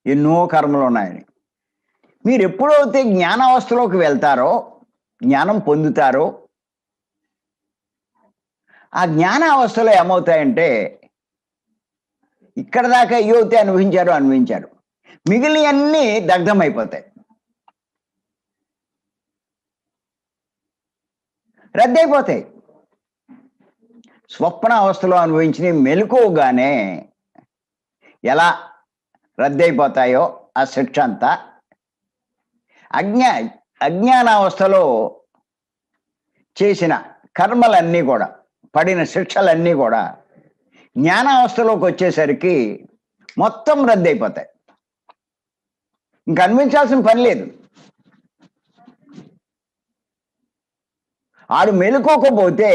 ఎన్నో కర్మలు ఉన్నాయని. మీరు ఎప్పుడైతే జ్ఞానావస్థలోకి వెళ్తారో, జ్ఞానం పొందుతారో, ఆ జ్ఞానావస్థలో ఏమవుతాయంటే ఇక్కడ దాకా ఏవైతే అనుభవించారు, మిగిలినవన్నీ దగ్ధమైపోతాయి, రద్దయిపోతాయి. స్వప్న అవస్థలో అనుభవించిన మెలకువగానే ఎలా రద్దయిపోతాయో ఆ శిక్ష అంతా, అజ్ఞానావస్థలో చేసిన కర్మలన్నీ కూడా, పడిన శిక్షలన్నీ కూడా జ్ఞానావస్థలోకి వచ్చేసరికి మొత్తం రద్దయిపోతాయి. ఇంక అనిపించాల్సిన పని లేదు. ఆడు మెలుకోకపోతే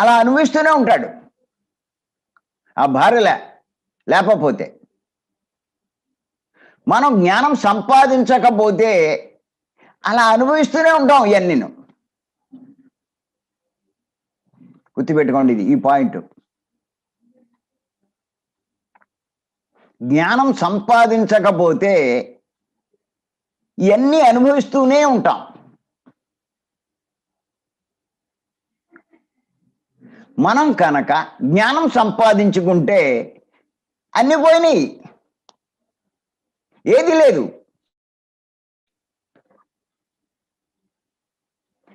అలా అనుభవిస్తూనే ఉంటాడు. ఆ భార్య లేకపోతే, మనం జ్ఞానం సంపాదించకపోతే అలా అనుభవిస్తూనే ఉంటాం. ఇవన్నీ గుర్తుపెట్టుకోండి, ఇది ఈ పాయింట్. జ్ఞానం సంపాదించకపోతే ఇవన్నీ అనుభవిస్తూనే ఉంటాం. మనం కనుక జ్ఞానం సంపాదించుకుంటే అన్ని పోయినాయి, ఏది లేదు.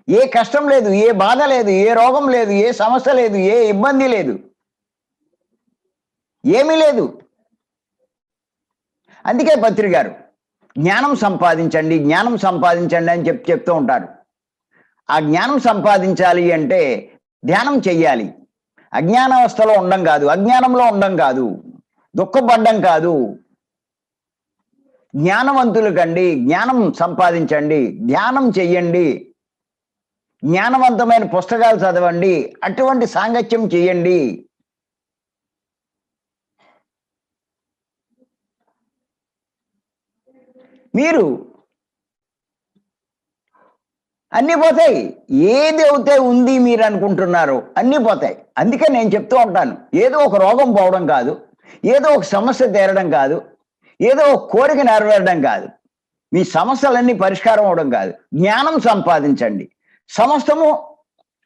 ఏ కష్టం లేదు, ఏ బాధ లేదు, ఏ రోగం లేదు, ఏ సమస్య లేదు, ఏ ఇబ్బంది లేదు, ఏమీ లేదు. అందుకే పత్రి గారు జ్ఞానం సంపాదించండి, జ్ఞానం సంపాదించండి అని చెప్తూ ఉంటారు. ఆ జ్ఞానం సంపాదించాలి అంటే ధ్యానం చెయ్యాలి. అజ్ఞానావస్థలో ఉండం కాదు, అజ్ఞానంలో ఉండం కాదు, దుఃఖపడ్డం కాదు. జ్ఞానవంతులు కండి, జ్ఞానం సంపాదించండి, ధ్యానం చెయ్యండి, జ్ఞానవంతమైన పుస్తకాలు చదవండి, అటువంటి సాంగత్యం చెయ్యండి. మీరు అన్నీ పోతాయి. ఏది అయితే ఉంది మీరు అనుకుంటున్నారో అన్నీ పోతాయి. అందుకే నేను చెప్తూ ఉంటాను, ఏదో ఒక రోగం పోవడం కాదు, ఏదో ఒక సమస్య తీరడం కాదు, ఏదో ఒక కోరిక నెరవేరడం కాదు, మీ సమస్యలన్నీ పరిష్కారం అవడం కాదు. జ్ఞానం సంపాదించండి, సమస్తము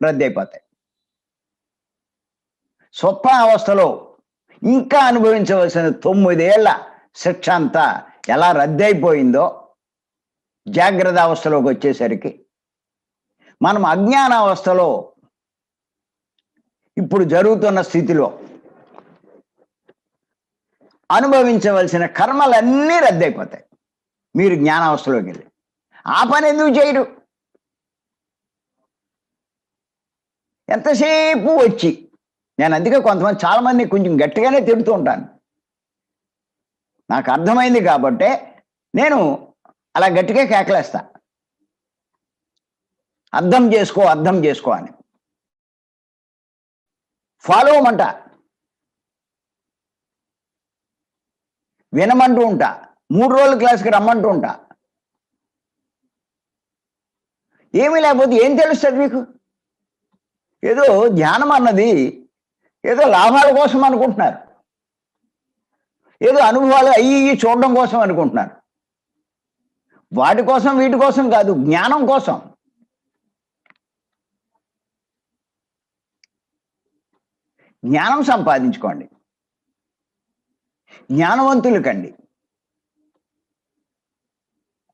రద్దయిపోతాయి. స్వప్న అవస్థలో ఇంకా అనుభవించవలసిన 9 ఏళ్ల శిక్ష అంతా ఎలా రద్దయిపోయిందో జాగ్రత్త అవస్థలోకి వచ్చేసరికి మనం అజ్ఞానావస్థలో ఇప్పుడు జరుగుతున్న స్థితిలో అనుభవించవలసిన కర్మలన్నీ రద్దయిపోతాయి. మీరు జ్ఞానావస్థలోకి వెళ్ళి ఆ పని ఎందుకు చేయరు? ఎంతసేపు వచ్చి, నేను అందుకే కొంతమంది చాలామంది కొంచెం గట్టిగానే తిడుతూ ఉంటాను. నాకు అర్థమైంది కాబట్టే నేను అలా గట్టిగా కేకలేస్తా, అర్థం చేసుకో అర్థం చేసుకో అని. ఫాలో అవ్వమంట, వినమంటూ ఉంటా, 3 రోజుల క్లాస్కి రమ్మంటూ ఉంటా. ఏమీ లేకపోతే ఏం తెలుస్తుంది మీకు? ఏదో ధ్యానం అన్నది ఏదో లాభాల కోసం అనుకుంటున్నారు, ఏదో అనుభవాలు అయ్యి చూడడం కోసం అనుకుంటున్నారు. వాటి కోసం వీటి కోసం కాదు, జ్ఞానం కోసం. జ్ఞానం సంపాదించుకోండి, జ్ఞానవంతులు కండి.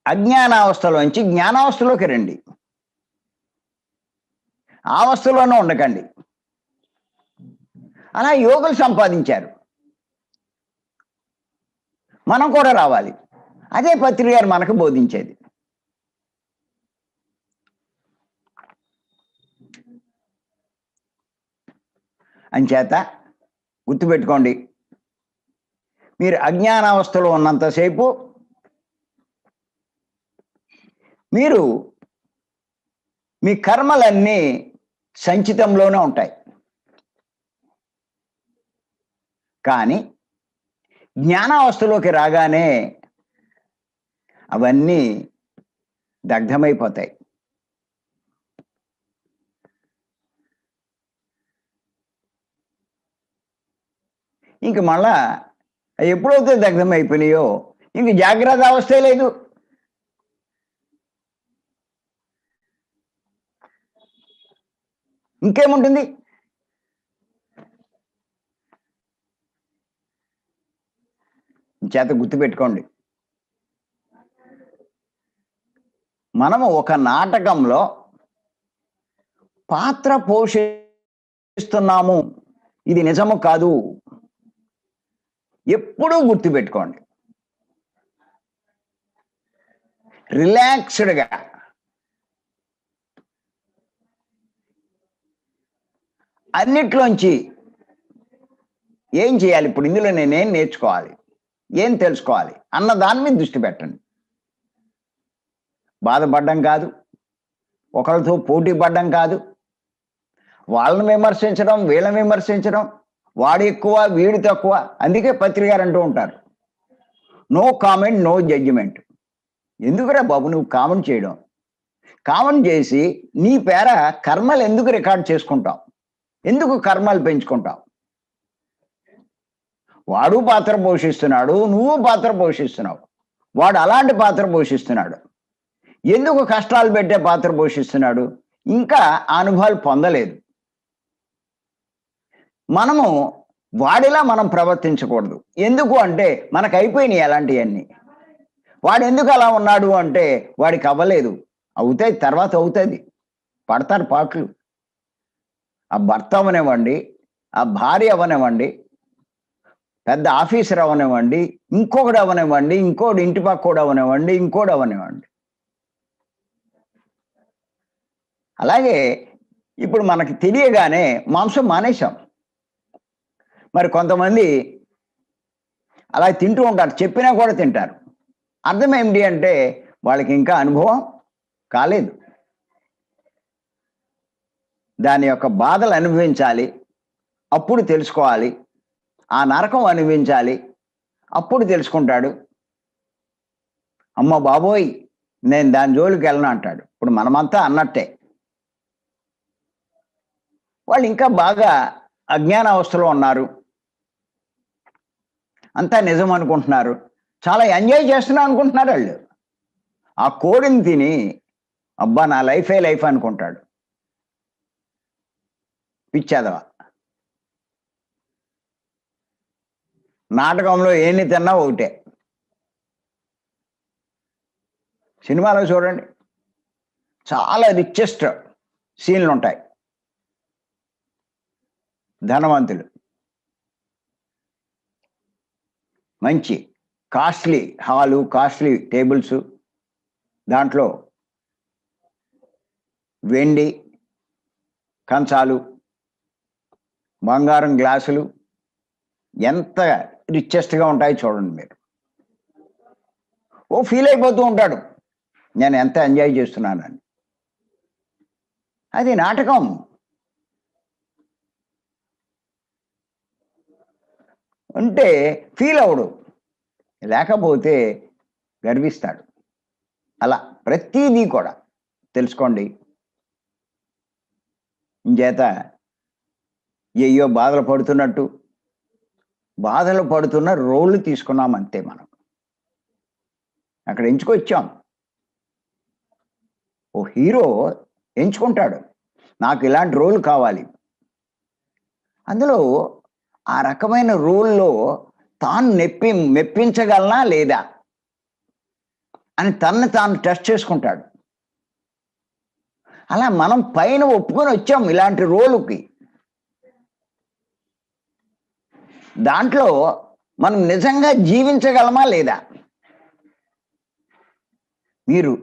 అజ్ఞానావస్థలోంచి జ్ఞానావస్థలోకి రండి, ఆ అవస్థలోనే ఉండకండి. అలా యోగులు సంపాదించారు, మనం కూడా రావాలి. అదే పత్రి గారు మనకు బోధించేది. అంచేత గుర్తుపెట్టుకోండి, మీరు అజ్ఞానావస్థలో ఉన్నంతసేపు మీరు మీ కర్మలన్నీ సంచితంలోనే ఉంటాయి. కానీ జ్ఞానావస్థలోకి రాగానే అవన్నీ దగ్ధమైపోతాయి. ఇంక మళ్ళా ఎప్పుడైతే దగ్ధమైపోయినాయో ఇంక జాగ్రత్త అవస్థే లేదు. ఇంకేముంటుంది? చేత గుర్తుపెట్టుకోండి, మనము ఒక నాటకంలో పాత్ర పోషిస్తున్నాము, ఇది నిజము కాదు. ఎప్పుడూ గుర్తుపెట్టుకోండి. రిలాక్స్డ్గా అన్నిట్లోంచి ఏం చేయాలి, ఇప్పుడు ఇందులో నేనేం నేర్చుకోవాలి, ఏం తెలుసుకోవాలి అన్న దాని మీద దృష్టి పెట్టండి. బాధపడడం కాదు, ఒకరితో పోటీ పడడం కాదు, వాళ్ళని విమర్శించడం, వీళ్ళని విమర్శించడం, వాడు ఎక్కువ వీడు తక్కువ. అందుకే పత్రికారు అంటూ ఉంటారు, నో కామెంట్ నో జడ్జిమెంట్. ఎందుకురా బాబు నువ్వు కామెంట్ చేయడం? కామెంట్ చేసి నీ పేర కర్మలు ఎందుకు రికార్డ్ చేసుకుంటావు? ఎందుకు కర్మలు పెంచుకుంటావు? వాడు పాత్ర పోషిస్తున్నాడు, నువ్వు పాత్ర పోషిస్తున్నావు. వాడు అలాంటి పాత్ర పోషిస్తున్నాడు, ఎందుకు కష్టాలు పెట్టే పాత్ర పోషిస్తున్నాడు? ఇంకా అనుభవాలు పొందలేదు. మనము వాడిలా మనం ప్రవర్తించకూడదు. ఎందుకు అంటే మనకు అయిపోయినాయి అలాంటివన్నీ. వాడు ఎందుకు అలా ఉన్నాడు అంటే వాడికి అవ్వలేదు, అవుతాయి, తర్వాత అవుతుంది, పడతారు పాటలు. ఆ భర్త అవనివ్వండి, ఆ భార్య అవనివ్వండి, పెద్ద ఆఫీసర్ అవనివ్వండి, ఇంకొకటి అవనివ్వండి, ఇంకోటి ఇంటి పక్కోడు అవనివ్వండి, ఇంకోటి అవనివ్వండి. అలాగే ఇప్పుడు మనకి తెలియగానే మాంసం మానేశాం. మరి కొంతమంది అలా తింటూ ఉంటారు, చెప్పినా కూడా తింటారు. అర్థం ఏమిటి అంటే వాళ్ళకి ఇంకా అనుభవం కాలేదు. దాని యొక్క బాధలు అనుభవించాలి, అప్పుడు తెలుసుకోవాలి. ఆ నరకం అనుభవించాలి, అప్పుడు తెలుసుకుంటాడు. అమ్మ బాబోయ్ నేను దాని జోలికి వెళ్ళను అంటాడు. ఇప్పుడు మనమంతా అన్నట్టే. వాళ్ళు ఇంకా బాగా అజ్ఞాన అవస్థలో ఉన్నారు, అంతా నిజం అనుకుంటున్నారు, చాలా ఎంజాయ్ చేస్తున్నారు అనుకుంటున్నారు వాళ్ళు. ఆ కోడిని తిని అబ్బా నా లైఫే లైఫ్ అనుకుంటాడు. పిచ్చేదవా. నాటకంలో ఏన్ని తిన్నా ఒకటే. సినిమాలో చూడండి, చాలా రిచెస్ట్ సీన్లు ఉంటాయి. ధనవంతులు, మంచి కాస్ట్లీ హాలు, కాస్ట్లీ టేబుల్స్, దాంట్లో వెండి కంచాలు, బంగారం గ్లాసులు, ఎంత రిచెస్ట్గా ఉంటాయి చూడండి మీరు. ఓ ఫీల్ అయిపోతూ ఉంటాడు, నేను ఎంత ఎంజాయ్ చేస్తున్నానని. అది నాటకం. అంటే ఫీల్ అవడు, లేకపోతే గర్విస్తాడు. అలా ప్రతిదీ కూడా తెలుసుకోండి. ఇంచేత అయ్యో బాధలు పడుతున్నట్టు, బాధలు పడుతున్న రోళ్ళు తీసుకున్నాం అంతే. మనం అక్కడ ఎంచుకొచ్చాం. ఓ హీరో ఎంచుకుంటాడు, నాకు ఇలాంటి రోల్ కావాలి. అందులో ఆ రకమైన రోల్లో తాను మెప్పించగలనా లేదా అని తనని తాను టెస్ట్ చేసుకుంటాడు. అలా మనం పైన ఒప్పుకొని వచ్చాం ఇలాంటి రోలుకి. దాంట్లో మనం నిజంగా జీవించగలమా లేదా? మీరు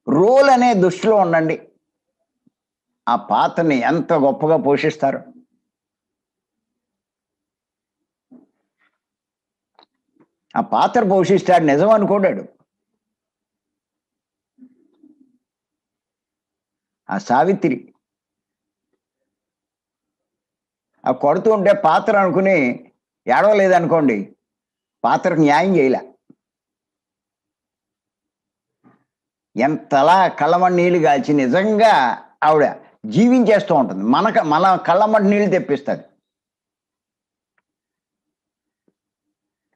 రోల్ అనే దృష్టిలో ఉండండి, ఆ పాత్రని ఎంత గొప్పగా పోషిస్తారు. ఆ పాత్ర పోషిస్తాడు, నిజం అనుకోడాడు. ఆ సావిత్రి ఆ కొడుతూ ఉంటే పాత్ర అనుకుని ఏడవలేదనుకోండి, పాత్రకు న్యాయం చేయలే. ఎంతలా కళ్ళమటి నీళ్ళు కాల్చి నిజంగా ఆవిడ జీవించేస్తూ ఉంటుంది. మన కళ్ళమటి నీళ్ళు తెప్పిస్తుంది.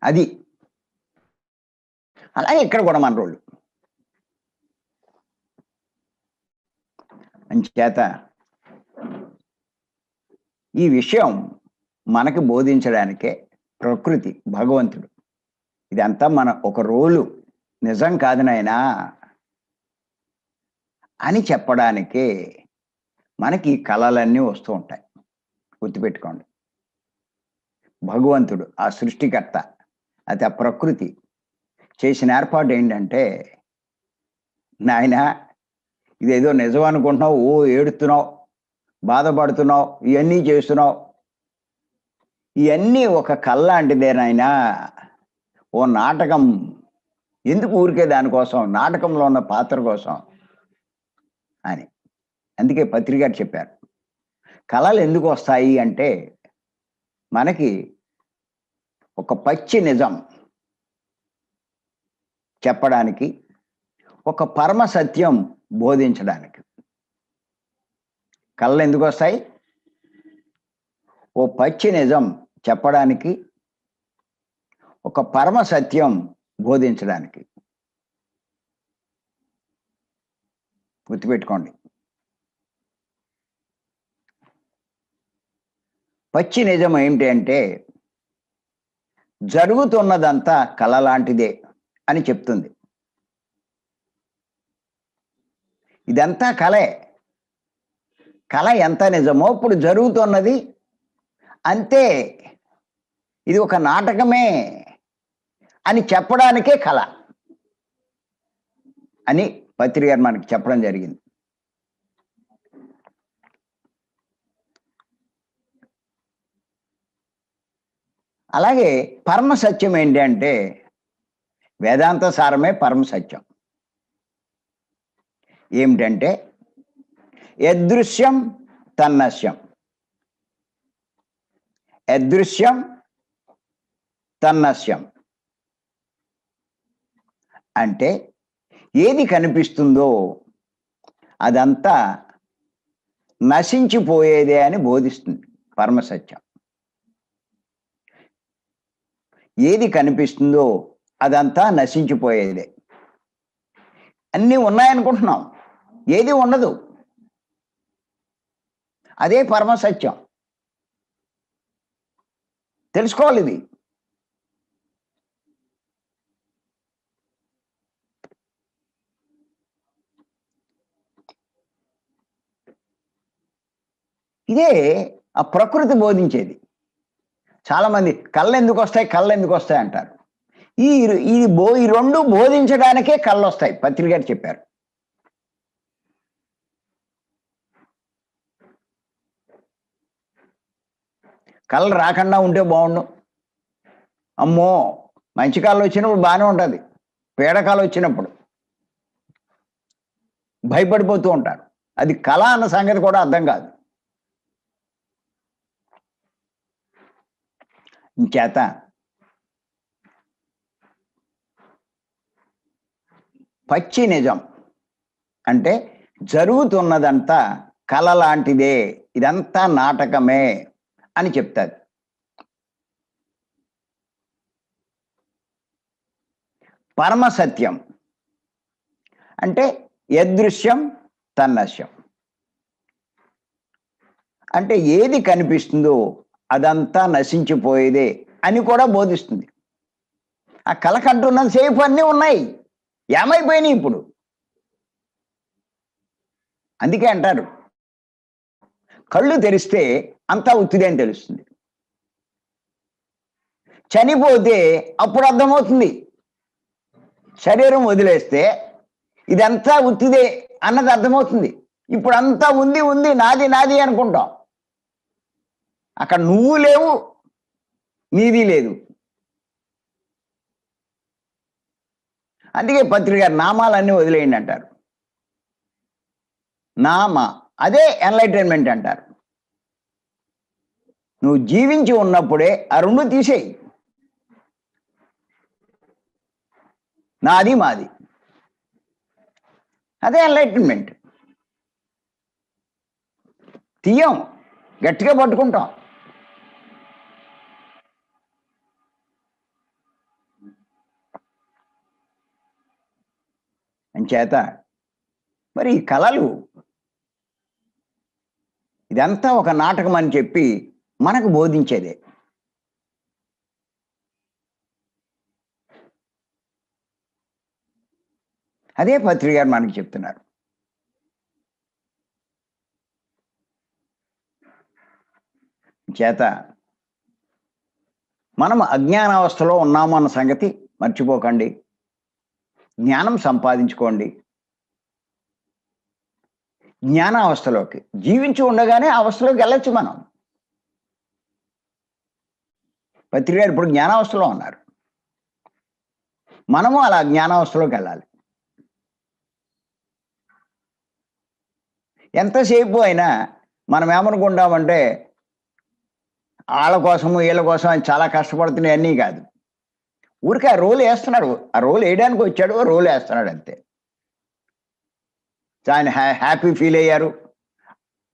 అది అలాగే ఇక్కడ కూడా మన రోళ్ళు. అంచేత ఈ విషయం మనకి బోధించడానికే ప్రకృతి, భగవంతుడు ఇదంతా మన ఒక రోలు, నిజం కాదు నాయనా అని చెప్పడానికే మనకి ఈ కళలన్నీ వస్తూ ఉంటాయి. గుర్తుపెట్టుకోండి, భగవంతుడు ఆ సృష్టికర్త, అది ఆ ప్రకృతి చేసిన ఏర్పాటు ఏంటంటే, నాయన ఇదేదో నిజం అనుకుంటున్నావు, ఓ ఏడుతున్నావు, బాధపడుతున్నావు, ఇవన్నీ చేస్తున్నావు, ఇవన్నీ ఒక కళ లాంటిదే నాయనా. ఓ నాటకం, ఎందుకు ఊరికే దానికోసం, నాటకంలో ఉన్న పాత్ర కోసం అని. అందుకే పత్రి గారు చెప్పారు, కళలు ఎందుకు వస్తాయి అంటే మనకి ఒక పచ్చి నిజం చెప్పడానికి, ఒక పరమ సత్యం బోధించడానికి కళలు ఎందుకు వస్తాయి? ఓ పచ్చి నిజం చెప్పడానికి, ఒక పరమ సత్యం బోధించడానికి. గుర్తుపెట్టుకోండి, పచ్చి నిజం ఏమిటి అంటే జరుగుతున్నదంతా కళ లాంటిదే అని చెప్తుంది. ఇదంతా కళే. కళ ఎంత నిజమో ఇప్పుడు జరుగుతున్నది అంతే, ఇది ఒక నాటకమే అని చెప్పడానికే కళ అని పత్రి గారు మనకి చెప్పడం జరిగింది. అలాగే పరమ సత్యం ఏంటి అంటే వేదాంత సారమే పరమ సత్యం. ఏమిటంటే యదృశ్యం తన్నశ్యం, యదృశ్యం తన్నశ్యం అంటే ఏది కనిపిస్తుందో అదంతా నశించిపోయేదే అని బోధిస్తుంది పరమసత్యం. ఏది కనిపిస్తుందో అదంతా నశించిపోయేదే. అన్నీ ఉన్నాయనుకుంటున్నాం, ఏది ఉండదు, అదే పరమసత్యం. తెలుసుకోవాలి ఇది. ఇదే ఆ ప్రకృతి బోధించేది. చాలా మంది కళ్ళు ఎందుకు వస్తాయి అంటారు. ఈ రెండు బోధించడానికే కళ్ళు వస్తాయి. పత్రి గారు చెప్పారు. కళ్ళు రాకుండా ఉంటే బాగుండు, అమ్మో మంచి కాళ్ళు వచ్చినప్పుడు బాగానే ఉంటుంది, పీడకాలు వచ్చినప్పుడు భయపడిపోతూ ఉంటారు. అది కళ అన్న సంగతి కూడా అర్థం కాదు. ఇంచేత పచ్చి నిజం అంటే జరుగుతున్నదంతా కళ లాంటిదే, ఇదంతా నాటకమే అని చెప్తారు. పరమ సత్యం అంటే యదృశ్యం తన్నశ్యం అంటే ఏది కనిపిస్తుందో అదంతా నశించిపోయేదే అని కూడా బోధిస్తుంది. ఆ కళ కంటున్నంత సేపు అన్నీ ఉన్నాయి, ఏమైపోయినాయి ఇప్పుడు. అందుకే అంటారు కళ్ళు తెరిస్తే అంతా ఉత్తిదే అని తెలుస్తుంది, చనిపోతే అప్పుడు అర్థమవుతుంది. శరీరం వదిలేస్తే ఇదంతా ఉత్తిదే అన్నది అర్థమవుతుంది. ఇప్పుడు అంతా ఉంది నాది నాది అనుకుంటాం. అక్కడ నువ్వు లేవు, నీది లేదు. అందుకే పత్రిక గారు నామాలన్నీ వదిలేయండి అంటారు. నామ అదే ఎన్లైటైన్మెంట్ అంటారు. నువ్వు జీవించి ఉన్నప్పుడే ఆ రెండు తీసేయి. నాది మాది. అదే ఎన్లైటన్మెంట్. తీయం, గట్టిగా పట్టుకుంటాం. అంచేత మరి ఈ కళలు ఇదంతా ఒక నాటకం అని చెప్పి మనకు బోధించేదే. అదే పత్రి గారు మనకి చెప్తున్నారు. చేత మనం అజ్ఞానావస్థలో ఉన్నాము అన్న సంగతి మర్చిపోకండి. జ్ఞానం సంపాదించుకోండి. జ్ఞానావస్థలోకి జీవించి ఉండగానే ఆ అవస్థలోకి వెళ్ళొచ్చు మనం. పత్రి గారు ఇప్పుడు జ్ఞానావస్థలో ఉన్నారు. మనము అలా జ్ఞానావస్థలోకి వెళ్ళాలి. ఎంతసేపు అయినా మనం ఏమనుకుంటామంటే వాళ్ళ కోసము వీళ్ళ కోసం ఆయన చాలా కష్టపడుతున్నాయి అన్నీ కాదు. ఊరికి ఆ రోల్ వేస్తున్నాడు. ఆ రోల్ వేయడానికి వచ్చాడు, రోల్ వేస్తున్నాడు అంతే. ఆయన హ్యాపీ ఫీల్ అయ్యారు,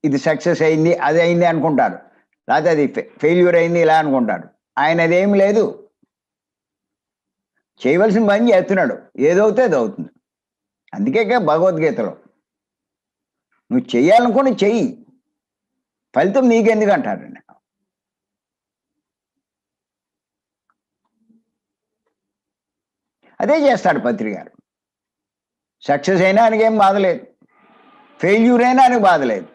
ఇది సక్సెస్ అయింది, అది అయింది అనుకుంటారు. లేకపోతే అది ఫెయిల్యూర్ అయింది ఇలా అనుకుంటారు. ఆయన అదేం లేదు, చేయవలసిన పని చేస్తున్నాడు. ఏదవుతే అది అవుతుంది. అందుకే భగవద్గీతలో నువ్వు చెయ్యాలనుకుని చెయ్యి, ఫలితం నీకెందుకు అంటారండి. అదే చేస్తాడు పత్రి గారు. సక్సెస్ అయినా ఆయనకి ఏం బాధలేదు, ఫెయిల్యూర్ అయినా ఆయనకు బాధలేదు.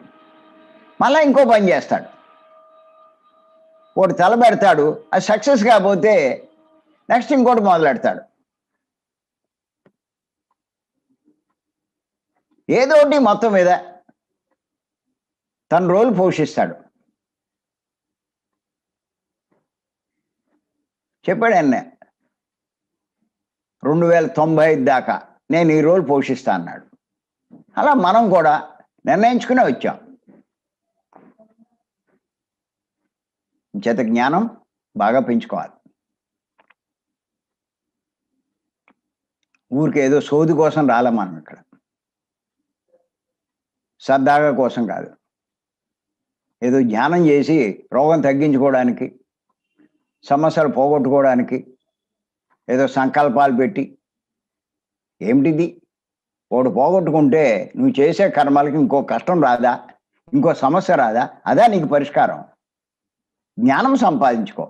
మళ్ళీ ఇంకో పని చేస్తాడు. ఒకటి తలబెడతాడు, అది సక్సెస్ కాకపోతే నెక్స్ట్ ఇంకోటి మొదలెడతాడు. ఏదో ఒకటి మొత్తం మీద తన రోల్ పోషిస్తాడు. చెప్పాడు ఆయన 2095 దాకా నేను ఈ రోల్ పోషిస్తా అన్నాడు. అలా మనం కూడా నిర్ణయించుకునే వచ్చాం. చేత జ్ఞానం బాగా పెంచుకోవాలి. ఊరికి ఏదో సోది కోసం రాలే మనం ఇక్కడ, సరదాగా కోసం కాదు. ఏదో ధ్యానం చేసి రోగం తగ్గించుకోవడానికి, సమస్యలు పోగొట్టుకోవడానికి ఏదో సంకల్పాలు పెట్టి, ఏమిటిది? ఒకటి పోగొట్టుకుంటే నువ్వు చేసే కర్మలకి ఇంకో కష్టం రాదా, ఇంకో సమస్య రాదా? అదా నీకు పరిష్కారం. జ్ఞానం సంపాదించుకో,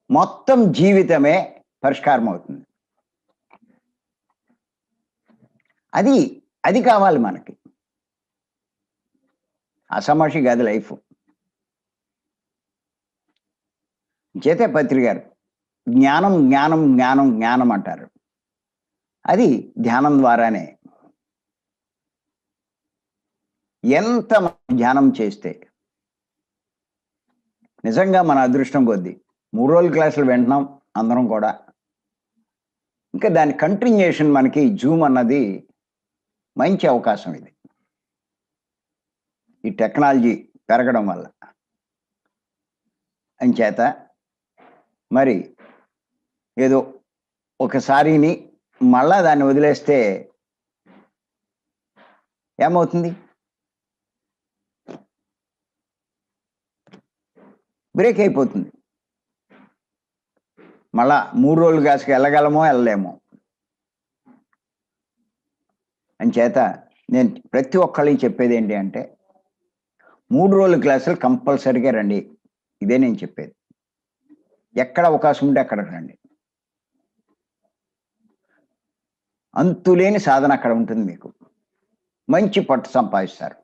మొత్తం జీవితమే పరిష్కారం అవుతుంది. అది అది కావాలి మనకి. అసమర్షి కాదు లైఫ్. చేతే పత్రి గారు జ్ఞానం జ్ఞానం జ్ఞానం జ్ఞానం అంటారు. అది ధ్యానం ద్వారానే. ఎంత ధ్యానం చేస్తే నిజంగా మన అదృష్టం కొద్దీ 3 రోజుల క్లాసులు వింటున్నాం అందరం కూడా. ఇంకా దాని కంటిన్యూషన్ మనకి జూమ్ అన్నది మంచి అవకాశం. ఇది ఈ టెక్నాలజీ పెరగడం వల్ల. అంచేత మరి ఏదో ఒకసారిని మళ్ళా దాన్ని వదిలేస్తే ఏమవుతుంది? బ్రేక్ అయిపోతుంది. మళ్ళా 3 రోజులు క్లాసుకి వెళ్ళగలమో వెళ్ళలేమో. అంచేత నేను ప్రతి ఒక్కళ్ళకి చెప్పేది ఏంటి అంటే 3 రోజుల క్లాసులు కంపల్సరీగా రండి. ఇదే నేను చెప్పేది. ఎక్కడ అవకాశం ఉంటే అక్కడికి రండి. అంతులేని సాధన అక్కడ ఉంటుంది. మీకు మంచి పట్టు సంపాదిస్తారు.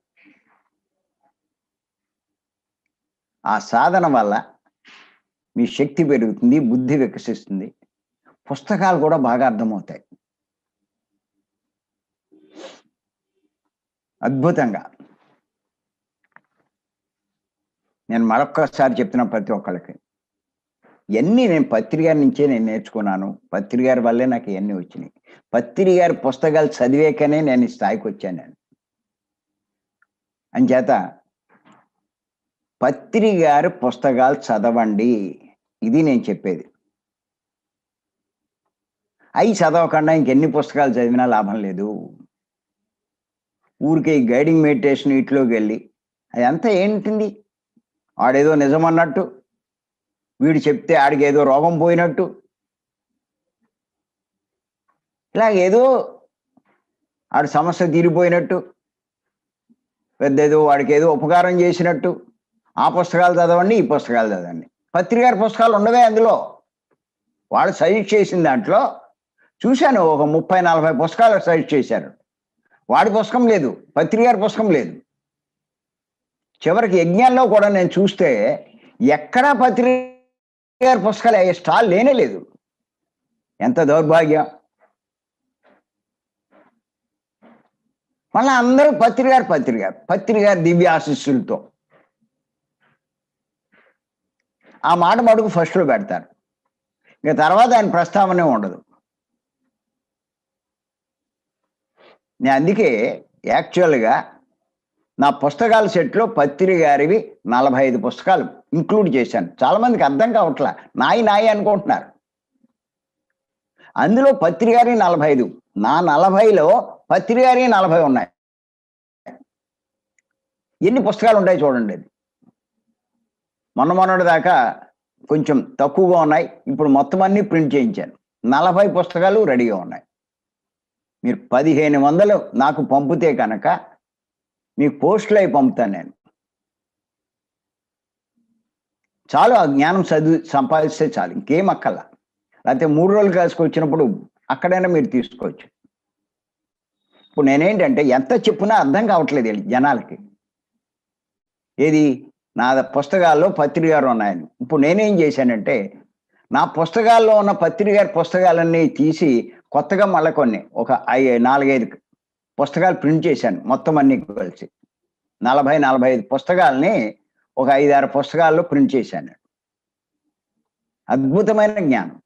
ఆ సాధన వల్ల మీ శక్తి పెరుగుతుంది, బుద్ధి వికసిస్తుంది, పుస్తకాలు కూడా బాగా అర్థమవుతాయి అద్భుతంగా. నేను మరొక్కసారి చెప్తున్నా ప్రతి ఒక్కళ్ళకి, ఇవన్నీ నేను పత్రి గారి నుంచే నేను నేర్చుకున్నాను. పత్రి గారి వల్లే నాకు ఇవన్నీ వచ్చినాయి. పత్రి గారి పుస్తకాలు చదివేకనే నేను ఈ స్థాయికి వచ్చాను. నేను అంచేత పత్రి గారి పుస్తకాలు చదవండి, ఇది నేను చెప్పేది. అవి చదవకుండా ఇంకెన్ని పుస్తకాలు చదివినా లాభం లేదు. ఊరికే ఈ గైడింగ్ మెడిటేషన్ వీటిలోకి వెళ్ళి అదంతా ఏంటింది? ఆడేదో నిజం అన్నట్టు, వీడు చెప్తే ఆడికి ఏదో రోగం పోయినట్టు, ఇలాగేదో ఆడి సమస్య తీరిపోయినట్టు, పెద్దేదో వాడికి ఏదో ఉపకారం చేసినట్టు. ఆ పుస్తకాలు చదవండి, ఈ పుస్తకాలు చదవండి. పత్రికారి పుస్తకాలు ఉండవే అందులో. వాళ్ళు సజెస్ట్ చేసిన దాంట్లో చూశాను, ఒక 30-40 పుస్తకాలు సజెస్ట్ చేశారు. వాడి పుస్తకం లేదు, పత్రికారి పుస్తకం లేదు. చివరికి యజ్ఞాల్లో కూడా నేను చూస్తే ఎక్కడా పత్రికారి పుస్తకాలు స్టాల్ లేనే లేదు. ఎంత దౌర్భాగ్యం! మళ్ళీ అందరూ పత్రికారి దివ్య ఆశీస్సులతో ఆ మాట మడుగు ఫస్ట్లో పెడతారు. ఇక తర్వాత ఆయన ప్రస్తావనే ఉండదు. నేను అందుకే యాక్చువల్గా నా పుస్తకాల సెట్లో పత్రికారివి 45 పుస్తకాలు ఇంక్లూడ్ చేశాను. చాలా మందికి అర్థం కావట్లా, నాయి అనుకుంటున్నారు. అందులో పత్రికారి 45, నా 40లో పత్రికారి 40 ఉన్నాయి. ఎన్ని పుస్తకాలు ఉంటాయి చూడండి. అది మొన్నటి దాకా కొంచెం తక్కువగా ఉన్నాయి, ఇప్పుడు మొత్తం అన్ని ప్రింట్ చేయించాను. 40 పుస్తకాలు రెడీగా ఉన్నాయి. మీరు 1500 నాకు పంపితే కనుక మీకు పోస్టులు అయి పంపుతాను నేను. చాలు, ఆ జ్ఞానం చదివి సంపాదిస్తే చాలు, ఇంకేం అక్కర్లా. లేకపోతే 3 రోజులు కలిసి వచ్చినప్పుడు అక్కడైనా మీరు తీసుకోవచ్చు. ఇప్పుడు నేనేంటంటే ఎంత చెప్పినా అర్థం కావట్లేదు జనాలకి. ఏది నా పుస్తకాల్లో పత్రికారు ఉన్నాయని. ఇప్పుడు నేనేం చేశానంటే నా పుస్తకాల్లో ఉన్న పత్రికారి పుస్తకాలన్నీ తీసి కొత్తగా మళ్ళీ కొన్ని ఒక 4-5 పుస్తకాలు ప్రింట్ చేశాను. మొత్తం అన్ని కలిసి 40-45 పుస్తకాలని ఒక 5-6 పుస్తకాల్లో ప్రింట్ చేశాను. అద్భుతమైన జ్ఞానం.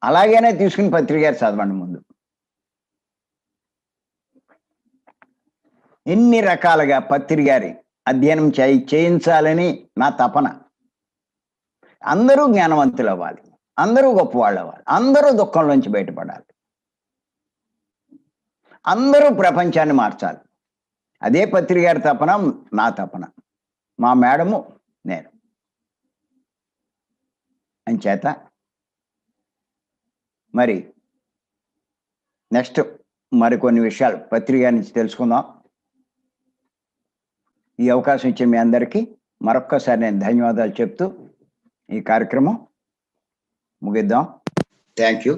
అలాగైనా తీసుకుని పత్రికారి చదవండి ముందు. ఎన్ని రకాలుగా పత్రికారి అధ్యయనం చేయించాలని నా తపన. అందరూ జ్ఞానవంతులు అవ్వాలి, అందరూ గొప్పవాళ్ళు అవ్వాలి, అందరూ దుఃఖంలోంచి బయటపడాలి, అందరూ ప్రపంచాన్ని మార్చాలి. అదే పత్రికారి తపన, నా తపన, మా మేడము, నేను. అంచేత మరి నెక్స్ట్ మరికొన్ని విషయాలు పత్రిక నుంచి తెలుసుకుందాం. ఈ అవకాశం ఇచ్చే మీ అందరికీ మరొక్కసారి నేను ధన్యవాదాలు చెప్తూ ఈ కార్యక్రమం ముగిద్దాం. Thank you.